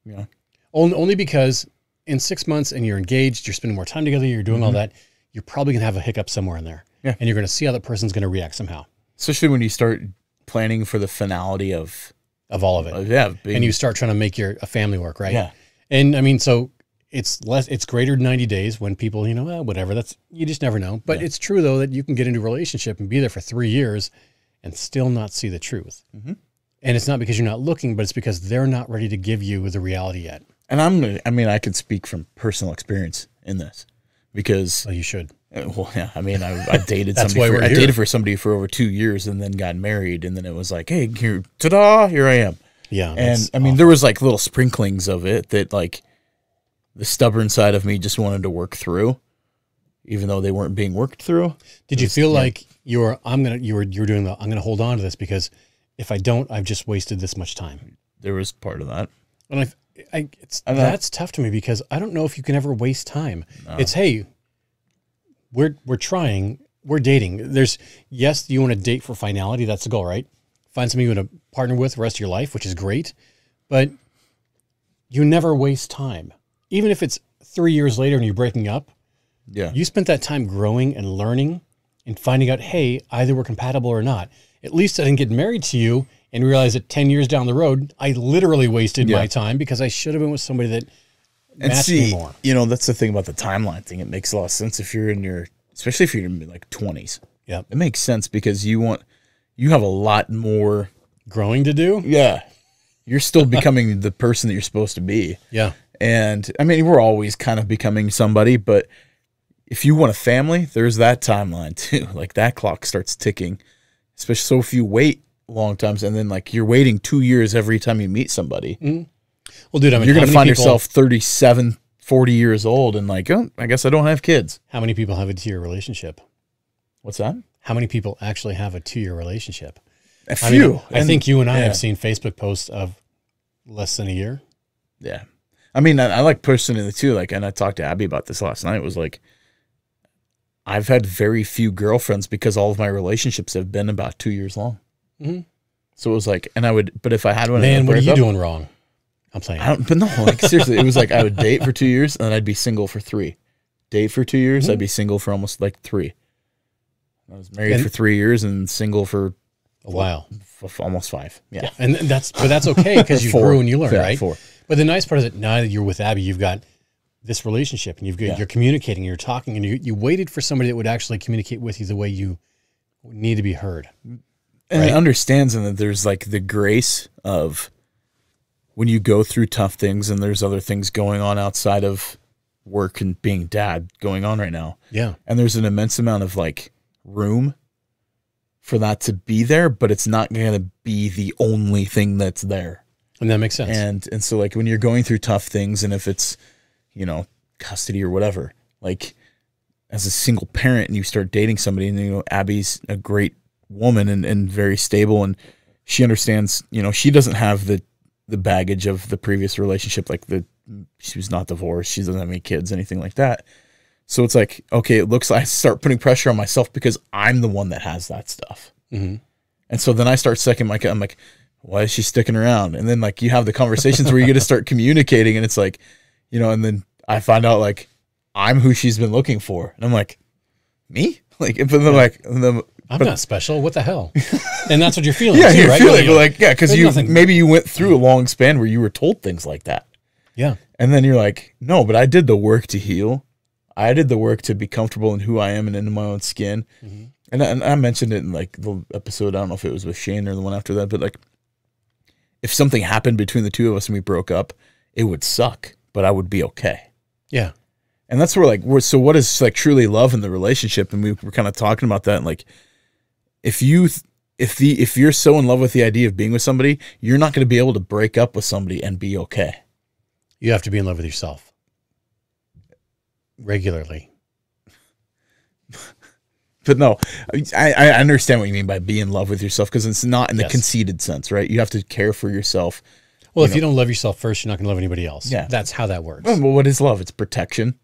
Yeah. Only because in 6 months and you're engaged, you're spending more time together, you're doing all that, you're probably going to have a hiccup somewhere in there. Yeah. And you're going to see how that person's going to react somehow. Especially when you start planning for the finality of all of it. And you start trying to make a family work, right? Yeah. And I mean, so it's greater than 90 days when people, whatever, you just never know. But it's true though, that you can get into a relationship and be there for 3 years and still not see the truth. And it's not because you're not looking, but it's because they're not ready to give you the reality yet. And I could speak from personal experience in this because. Well, you should. Well, yeah. I mean, I dated That's somebody. why I dated for somebody for over 2 years, and then got married, and then it was like, hey, ta-da, here I am. Yeah, and I mean, there was like little sprinklings of it that like the stubborn side of me just wanted to work through, even though they weren't being worked through. Did you feel like you're doing I'm gonna hold on to this because if I don't, I've just wasted this much time. There was part of that, and that's tough to me because I don't know if you can ever waste time. No. It's hey. We're trying, we're dating. Yes, you want to date for finality. That's the goal, right? Find somebody you want to partner with the rest of your life, which is great. But you never waste time. Even if it's 3 years later and you're breaking up, you spent that time growing and learning and finding out, hey, either we're compatible or not. At least I didn't get married to you and realize that 10 years down the road, I literally wasted my time because I should have been with somebody that matched me more. That's the thing about the timeline thing. It makes a lot of sense if you're especially if you're in like 20s. Yeah. It makes sense because you have a lot more growing to do. Yeah. You're still becoming the person that you're supposed to be. Yeah. And I mean, we're always kind of becoming somebody, but if you want a family, there's that timeline too. Like that clock starts ticking, especially so if you wait long times and then like you're waiting 2 years every time you meet somebody. Well, dude, I mean, you're going to find yourself 37, 40 years old and like, oh, I guess I don't have kids. How many people have a 2-year relationship? What's that? How many people actually have a 2-year relationship? A few. I think you and I have seen Facebook posts of less than a year. Yeah. I mean, I like personally too. Like, and I talked to Abby about this last night. It was like, I've had very few girlfriends because all of my relationships have been about 2 years long. Mm-hmm. So it was like, but if I had one, man, what are you doing wrong? I'm playing. But no, like seriously, it was like I would date for 2 years and then I'd be single for 3. Date for 2 years, I'd be single for almost like 3. I was married for 3 years and single for a while, almost 5. Yeah. And that's okay because you grew and you learned, right? 4. But the nice part is that now that you're with Abby, you've got this relationship and you're communicating, you're talking, and you waited for somebody that would actually communicate with you the way you need to be heard. And it understands and that there's like the grace of when you go through tough things and there's other things going on outside of work and being dad going on right now. Yeah. And there's an immense amount of like room for that to be there, but it's not going to be the only thing that's there. And that makes sense. And so like when you're going through tough things and if it's, you know, custody or whatever, like as a single parent and you start dating somebody and, you know, Abby's a great woman and very stable and she understands, you know, she doesn't have the baggage of the previous relationship. Like she was not divorced. She doesn't have any kids, anything like that. So it's like, okay, it looks like I start putting pressure on myself because I'm the one that has that stuff. Mm-hmm. And so then I start second my, I'm like, why is she sticking around? And then like you have the conversations where you get to start communicating and it's like, you know, and then I find out like I'm who she's been looking for. And I'm like, me? Like, but then I'm not special. What the hell? And that's what you're feeling. Yeah, too, you're right? feeling like, yeah, because maybe you went through a Mm-hmm. long span where you were told things like that. Yeah. And then you're like, no, but I did the work to heal. I did the work to be comfortable in who I am and in my own skin. Mm-hmm. And I mentioned it in like the episode, I don't know if it was with Shane or the one after that, but like if something happened between the two of us and we broke up, it would suck, but I would be okay. Yeah. And that's where like, so what is like truly love in the relationship? And we were kind of talking about that. And like, if you're so in love with the idea of being with somebody, you're not going to be able to break up with somebody and be okay. You have to be in love with yourself regularly. But no, I understand what you mean by be in love with yourself because it's not in the conceited sense, right? You have to care for yourself. Well, if you don't love yourself first, you're not going to love anybody else. Yeah. That's how that works. Well, what is love? It's protection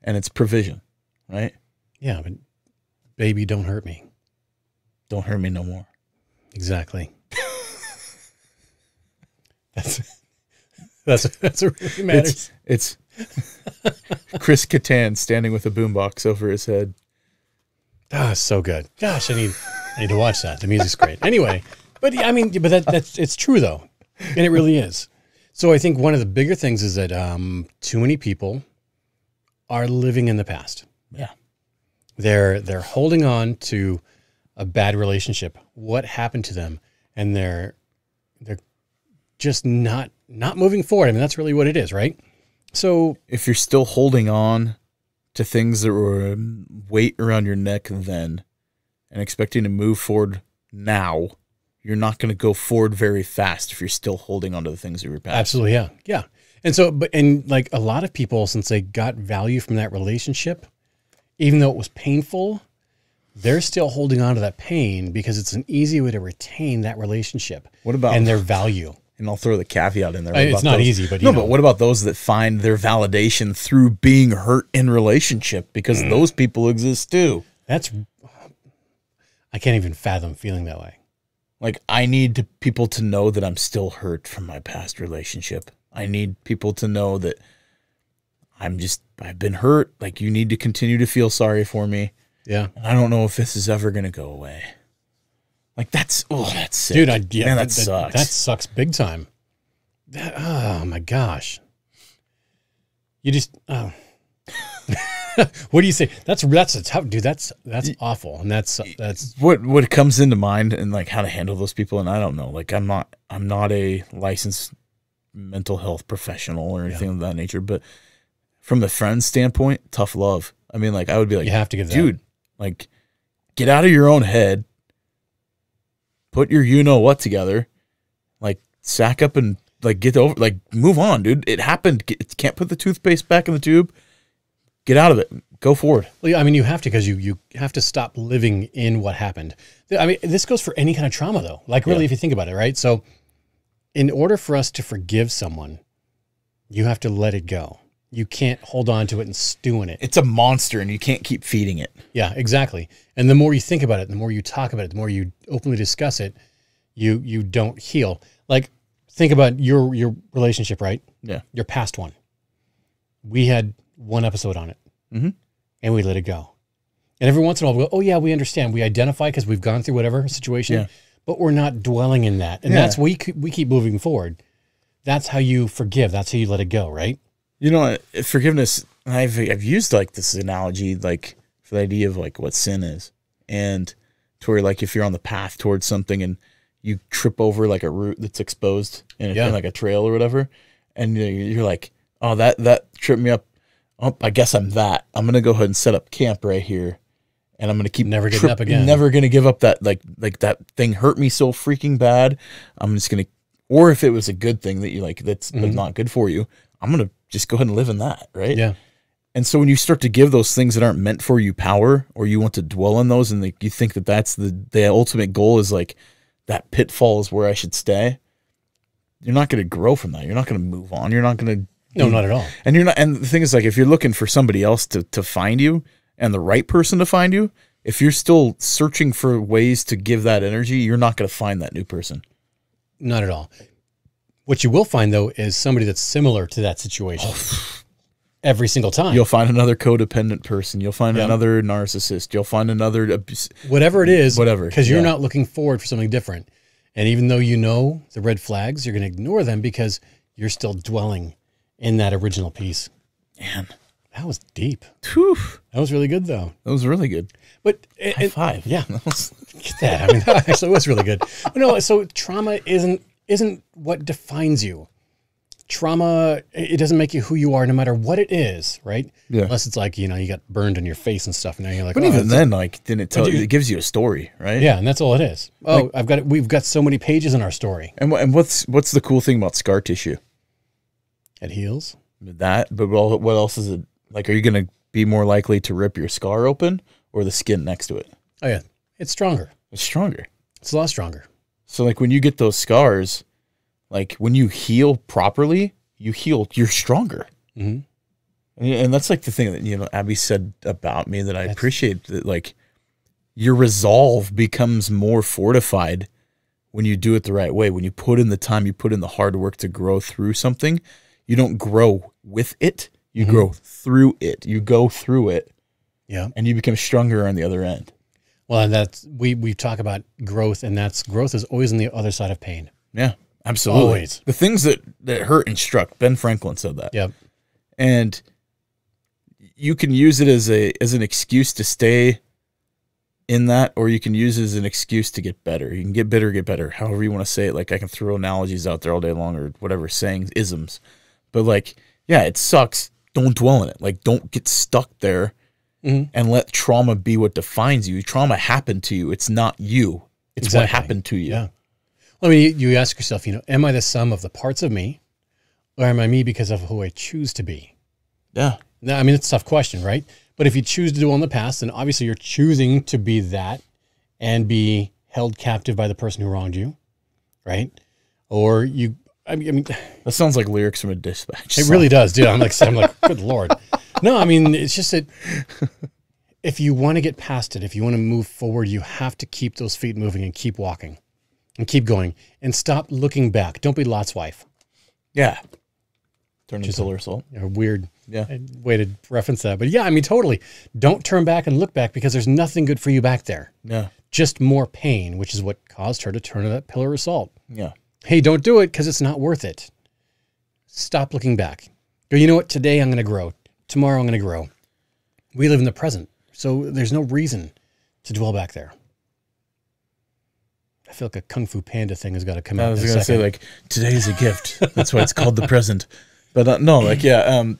and it's provision, right? Yeah, but baby, don't hurt me. Don't hurt me no more. Exactly. that's what really matters. It's Chris Kattan standing with a boombox over his head. Ah, so good. Gosh, I need to watch that. The music's great. Anyway, but I mean, but that's it's true though, and it really is. So I think one of the bigger things is that too many people are living in the past. Yeah, they're holding on to a bad relationship. What happened to them, and they're just not moving forward. I mean, that's really what it is, right? So if you're still holding on to things that were weight around your neck then and expecting to move forward now, you're not going to go forward very fast if you're still holding on to the things of your past. Absolutely. Yeah. Yeah. And so, and like a lot of people, since they got value from that relationship, even though it was painful, they're still holding on to that pain because it's an easy way to retain that relationship. What about and their value? And I'll throw the caveat in there. It's not easy, but but what about those that find their validation through being hurt in relationship? Because those people exist too. I can't even fathom feeling that way. Like I need people to know that I'm still hurt from my past relationship. I need people to know that I've been hurt. Like you need to continue to feel sorry for me. Yeah. And I don't know if this is ever going to go away. Like that's sick. Dude, man, that sucks. That sucks big time. Oh my gosh. You just what do you say? That's a tough dude. That's awful. And that's what comes into mind and like how to handle those people. And I don't know, like I'm not a licensed mental health professional or anything of that nature, but from the friend standpoint, tough love. I mean, like I would be like, you have to give that. Dude, like get out of your own head. Put your you-know-what together, like sack up and like get over, like move on, dude. It happened. Can't put the toothpaste back in the tube. Get out of it. Go forward. Well, yeah, I mean, you have to, because you have to stop living in what happened. I mean, this goes for any kind of trauma, though. Like, really, if you think about it, right? So, in order for us to forgive someone, you have to let it go. You can't hold on to it and stew in it. It's a monster, and you can't keep feeding it. Yeah, exactly. And the more you think about it, the more you talk about it, the more you openly discuss it, you don't heal. Like, think about your relationship, right? Yeah. Your past one. We had one episode on it. Mm-hmm. And we let it go. And every once in a while, we'll go, oh, yeah, we understand. We identify because we've gone through whatever situation, but we're not dwelling in that. And that's we keep moving forward. That's how you forgive. That's how you let it go, right? You know, forgiveness, I've used like this analogy, like for the idea of like what sin is. And to where like if you're on the path towards something and you trip over like a root that's exposed in like a trail or whatever, and you're like, oh, that tripped me up. Oh, I guess I'm that. I'm going to go ahead and set up camp right here. And I'm going to keep never getting up again. Never going to give up that, like that thing hurt me so freaking bad. I'm just going to, or if it was a good thing that you like, that's not good for you, I'm going to just go ahead and live in that. Right. Yeah. And so when you start to give those things that aren't meant for you power, or you want to dwell on those, and you think that that's the ultimate goal is like that pitfall is where I should stay. You're not going to grow from that. You're not going to move on. You're not going to, no, not at all. And you're not. And the thing is, like, if you're looking for somebody else to find you and the right person to find you, if you're still searching for ways to give that energy, you're not going to find that new person. Not at all. What you will find, though, is somebody that's similar to that situation every single time. You'll find another codependent person. You'll find another narcissist. You'll find another whatever it is, whatever, because you're not looking forward for something different. And even though you know the red flags, you're going to ignore them because you're still dwelling in that original piece. Man, that was deep. Whew. That was really good, though. That was really good. But high five. Yeah, get that. I mean, that actually was really good. But no, so trauma isn't what defines you. Trauma, it doesn't make you who you are, no matter what it is, right? Yeah. Unless it's like, you know, you got burned in your face and stuff, and now you're like, but even then, like, didn't it tell you? It gives you a story, right? Yeah, and that's all it is. Oh, like, we've got so many pages in our story. And what's the cool thing about scar tissue? It heals. That, but what else is it? Like, are you going to be more likely to rip your scar open or the skin next to it? Oh, yeah. It's stronger. It's stronger. It's a lot stronger. So, like, when you get those scars, like, when you heal properly, you're stronger. Mm-hmm. And that's, like, the thing that, you know, Abby said about me that I appreciate, that, like, your resolve becomes more fortified when you do it the right way. When you put in the time, you put in the hard work to grow through something. You don't grow with it. You grow through it. You go through it. Yeah. And you become stronger on the other end. Well, and that's, we talk about growth, and growth is always on the other side of pain. Yeah, absolutely. Always. The things that hurt and struck. Ben Franklin said that. Yep. And you can use it as an excuse to stay in that, or you can use it as an excuse to get better. You can get better, however you want to say it. Like, I can throw analogies out there all day long, or whatever, sayings, isms. But, like, yeah, it sucks. Don't dwell in it. Like, don't get stuck there and let trauma be what defines you. Trauma happened to you. It's not you. It's what happened to you. Yeah. Well, I mean, you ask yourself, you know, am I the sum of the parts of me, or am I me because of who I choose to be? Yeah. Now, I mean, it's a tough question, right? But if you choose to dwell in the past, then obviously you're choosing to be that and be held captive by the person who wronged you, right? Or you... I mean, that sounds like lyrics from a Dispatch song. It really does, dude. I'm like, good Lord. No, I mean, it's just that if you want to get past it, if you want to move forward, you have to keep those feet moving and keep walking and keep going and stop looking back. Don't be Lot's wife. Yeah. Turn into pillar salt. A weird way to reference that. But yeah, I mean, totally. Don't turn back and look back, because there's nothing good for you back there. Yeah. Just more pain, which is what caused her to turn to that pillar of salt. Yeah. Hey, don't do it because it's not worth it. Stop looking back. Go, you know what? Today I'm going to grow. Tomorrow I'm going to grow. We live in the present, so there's no reason to dwell back there. I feel like a Kung Fu Panda thing has got to come out. I was going to say, like, today is a gift. That's why it's called the present. But no, like, yeah.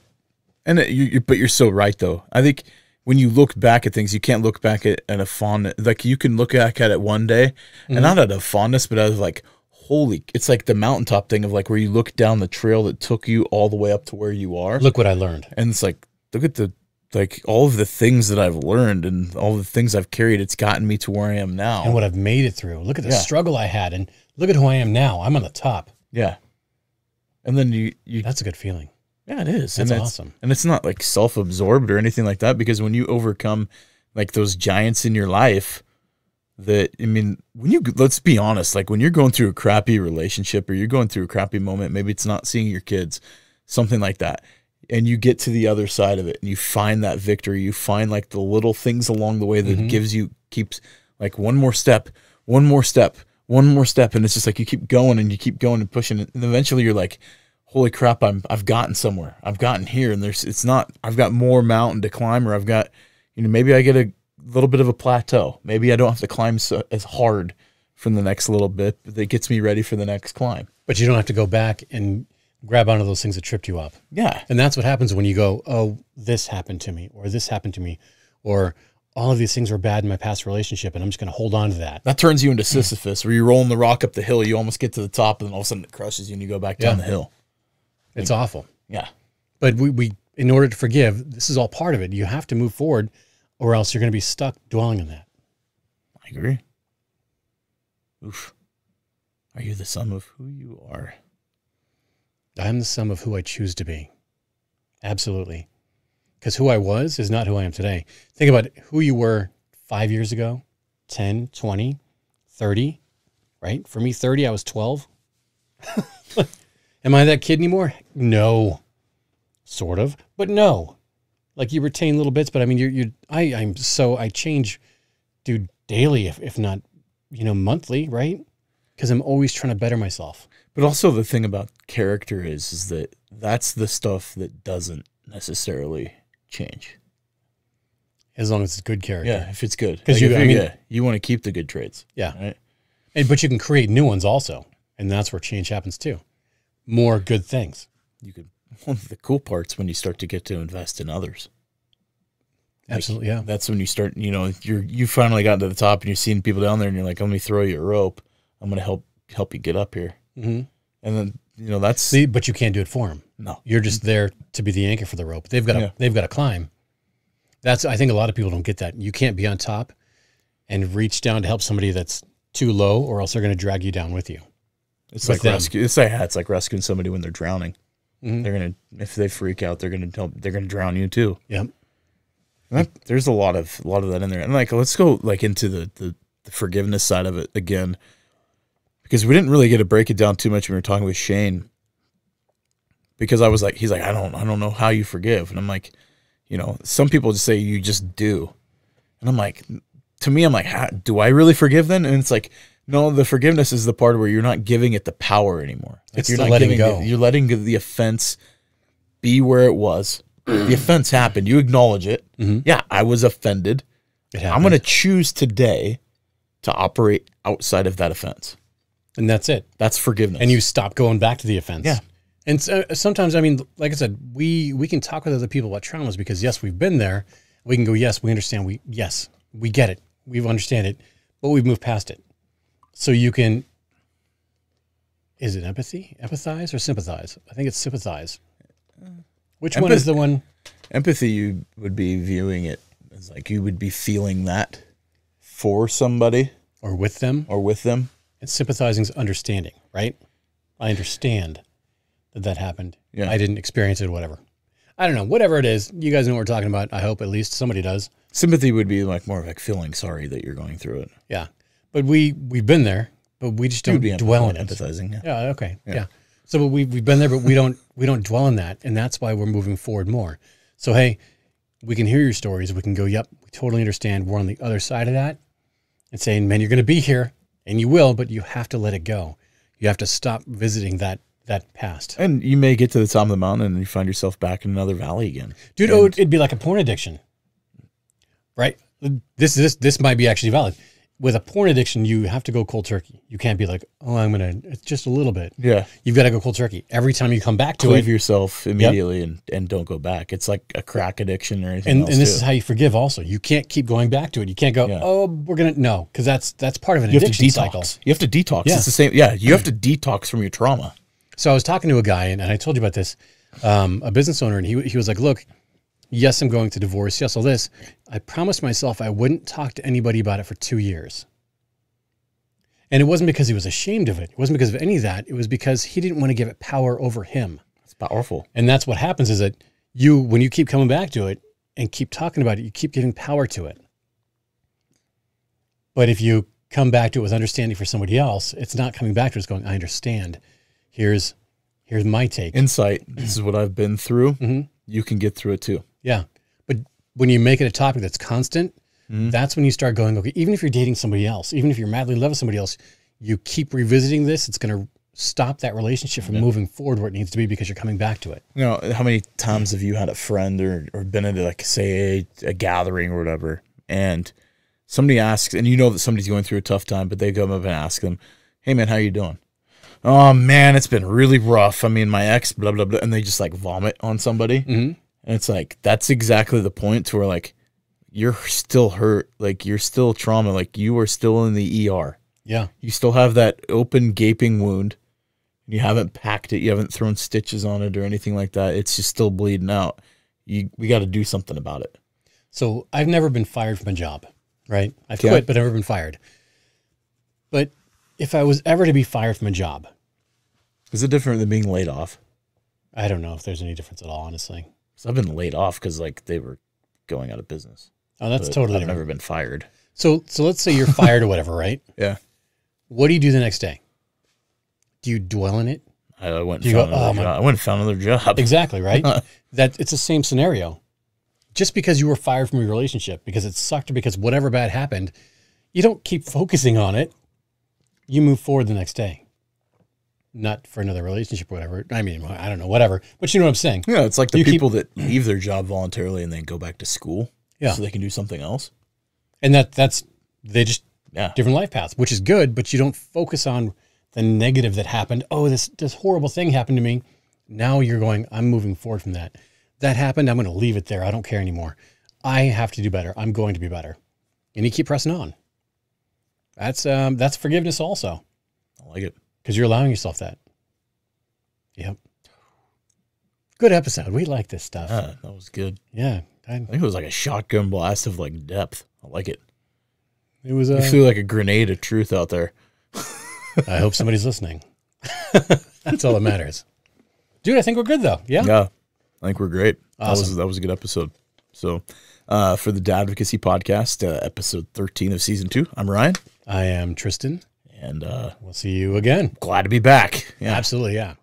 But you're so right, though. I think when you look back at things, you can't look back at a fondness. Like, you can look back at it one day, and not out of fondness, but out of like, holy, it's like the mountaintop thing of like where you look down the trail that took you all the way up to where you are. Look what I learned. And it's like, look at the, like all of the things that I've learned and all the things I've carried. It's gotten me to where I am now. And what I've made it through. Look at the struggle I had and look at who I am now. I'm on the top. Yeah. And then you that's a good feeling. Yeah, it is. That's awesome. And it's not like self-absorbed or anything like that, because when you overcome like those giants in your life, that, I mean, when you, let's be honest, like when you're going through a crappy relationship or you're going through a crappy moment, maybe it's not seeing your kids, something like that, and you get to the other side of it and you find that victory, you find like the little things along the way that gives you, keeps like one more step, one more step, one more step. And it's just like, you keep going and you keep going and pushing it. And eventually you're like, holy crap, I've gotten somewhere. I've gotten here. And it's not, I've got more mountain to climb, or I've got, you know, maybe I get a little bit of a plateau. Maybe I don't have to climb as hard from the next little bit, but that gets me ready for the next climb. But you don't have to go back and grab onto those things that tripped you up. Yeah. And that's what happens when you go, oh, this happened to me, or this happened to me, or all of these things were bad in my past relationship, and I'm just going to hold on to that. That turns you into Sisyphus, where you're rolling the rock up the hill, you almost get to the top, and then all of a sudden it crushes you and you go back down the hill. It's awful. Yeah. But we, in order to forgive, this is all part of it. You have to move forward, or else you're going to be stuck dwelling on that. I agree. Oof. Are you the sum of who you are? I am the sum of who I choose to be. Absolutely. Because who I was is not who I am today. Think about who you were 5 years ago, 10, 20, 30, right? For me, 30, I was 12. Am I that kid anymore? No. Sort of, but no. Like you retain little bits, but I mean, I change, dude, daily, if not, you know, monthly, right? Because I'm always trying to better myself. But also the thing about character is that that's the stuff that doesn't necessarily change. As long as it's good character. Yeah, if it's good. Because like you want to keep the good traits. Yeah. Right? But you can create new ones also. And that's where change happens too. More good things. You could, one of the cool parts when you start to get to invest in others. Absolutely, yeah. That's when you start, you know, you finally got to the top and you're seeing people down there and you're like, let me throw you a rope. I'm going to help you get up here. And then, you know, that's... But you can't do it for them. No. You're just there to be the anchor for the rope. They've got to climb. I think a lot of people don't get that. You can't be on top and reach down to help somebody that's too low, or else they're going to drag you down with you. It's like rescue. It's like rescuing somebody when they're drowning. They're going to, if they freak out, they're going to drown you too. Yep. There's a lot of that in there. And like, let's go like into the forgiveness side of it again, because we didn't really get to break it down too much when we were talking with Shane, because I was like, he's like, I don't know how you forgive. And I'm like, you know, some people just say you just do. And I'm like, to me, I'm like, do I really forgive then? And it's like, no, the forgiveness is the part where you're not giving it the power anymore. Like It's you're the not letting go. You're letting the offense be where it was. The offense happened. You acknowledge it. Yeah, I was offended. I'm going to choose today to operate outside of that offense. And that's it. That's forgiveness. And you stop going back to the offense. Yeah. And sometimes, I mean, like I said, we can talk with other people about traumas because, yes, we've been there. We can go, yes, we understand. We get it. We understand it, but we've moved past it. So you can, is it empathy? Empathize or sympathize? I think it's sympathize. Which one is the one? Empathy, you would be viewing it as like you would be feeling that for somebody. Or with them. And sympathizing is understanding, right? I understand that happened. Yeah. I didn't experience it or whatever. I don't know. Whatever it is, you guys know what we're talking about. I hope at least somebody does. Sympathy would be like more like feeling sorry that you're going through it. Yeah. But we've been there, but we just don't dwell in it. Empathizing, yeah. Yeah, okay. Yeah. So we've been there, but we don't dwell in that. And that's why we're moving forward more. So, hey, we can hear your stories. We can go, yep, we totally understand. We're on the other side of that. And saying, man, you're going to be here, and you will, but you have to let it go. You have to stop visiting that past. And you may get to the top of the mountain and you find yourself back in another valley again. Dude, it'd be like a porn addiction, right? This might be actually valid. with a porn addiction, you have to go cold turkey. You can't be like, oh, it's just a little bit. Yeah. You've got to go cold turkey. Every time you come back to Cleave it. yourself immediately and don't go back. It's like a crack addiction or anything else. And this is how you forgive also. You can't keep going back to it. You can't go, oh, we're going to, no, because that's part of an addiction cycle. You have to detox. Yeah. It's the same. Yeah. You have to detox from your trauma. So I was talking to a guy, and I told you about this, a business owner, and he was like, look, yes, I'm going to divorce. Yes, all this. I promised myself I wouldn't talk to anybody about it for 2 years. And it wasn't because he was ashamed of it. It wasn't because of any of that. It was because he didn't want to give it power over him. It's powerful. And that's what happens is that when you keep coming back to it and keep talking about it, you keep giving power to it. But if you come back to it with understanding for somebody else, it's not coming back to it. It's going, I understand. Here's my take. Insight. This is what I've been through. Mm-hmm. You can get through it too. Yeah. But when you make it a topic that's constant, that's when you start going, okay, even if you're dating somebody else, even if you're madly in love with somebody else, you keep revisiting this, it's going to stop that relationship from moving forward where it needs to be because you're coming back to it. You know, how many times have you had a friend or been into like, say, a gathering or whatever, and somebody asks, and you know that somebody's going through a tough time, but they come up and ask them, hey man, how you doing? Oh man, it's been really rough. I mean, my ex, blah, blah, blah. And they just like vomit on somebody. And it's like, that's exactly the point to where like, you're still hurt. Like you're still trauma. Like you are still in the ER. Yeah. You still have that open gaping wound. You haven't packed it. You haven't thrown stitches on it or anything like that. It's just still bleeding out. We got to do something about it. So I've never been fired from a job, right? I've quit, but never been fired. But if I was ever to be fired from a job. Is it different than being laid off? I don't know if there's any difference at all, honestly. So I've been laid off because like they were going out of business. Oh, that's totally I've different. never been fired. So let's say you're fired or whatever, right? Yeah. What do you do the next day? Do you dwell in it? I went and found another job. I went and found another job. Exactly, right? That it's the same scenario. Just because you were fired from your relationship, because it sucked or because whatever bad happened, you don't keep focusing on it. You move forward the next day. Not for another relationship or whatever. I mean, I don't know, whatever. But you know what I'm saying? Yeah, it's like the people that leave their job voluntarily and then go back to school so they can do something else. And they just different life paths, which is good, but you don't focus on the negative that happened. Oh, this horrible thing happened to me. Now you're going, I'm moving forward from that. That happened, I'm going to leave it there. I don't care anymore. I have to do better. I'm going to be better. And you keep pressing on. That's forgiveness also. I like it. Because you're allowing yourself that. Yep. Good episode. We like this stuff. Yeah, that was good. Yeah. I think it was like a shotgun blast of like depth. I like it. It was. You flew like a grenade of truth out there. I hope somebody's listening. That's all that matters. Dude, I think we're good though. Yeah. Yeah. I think we're great. Awesome. That was a good episode. So for the Dadvocacy podcast, episode 13 of season 2, I'm Ryan. I am Tristan. And we'll see you again. Glad to be back. Yeah. Absolutely, yeah.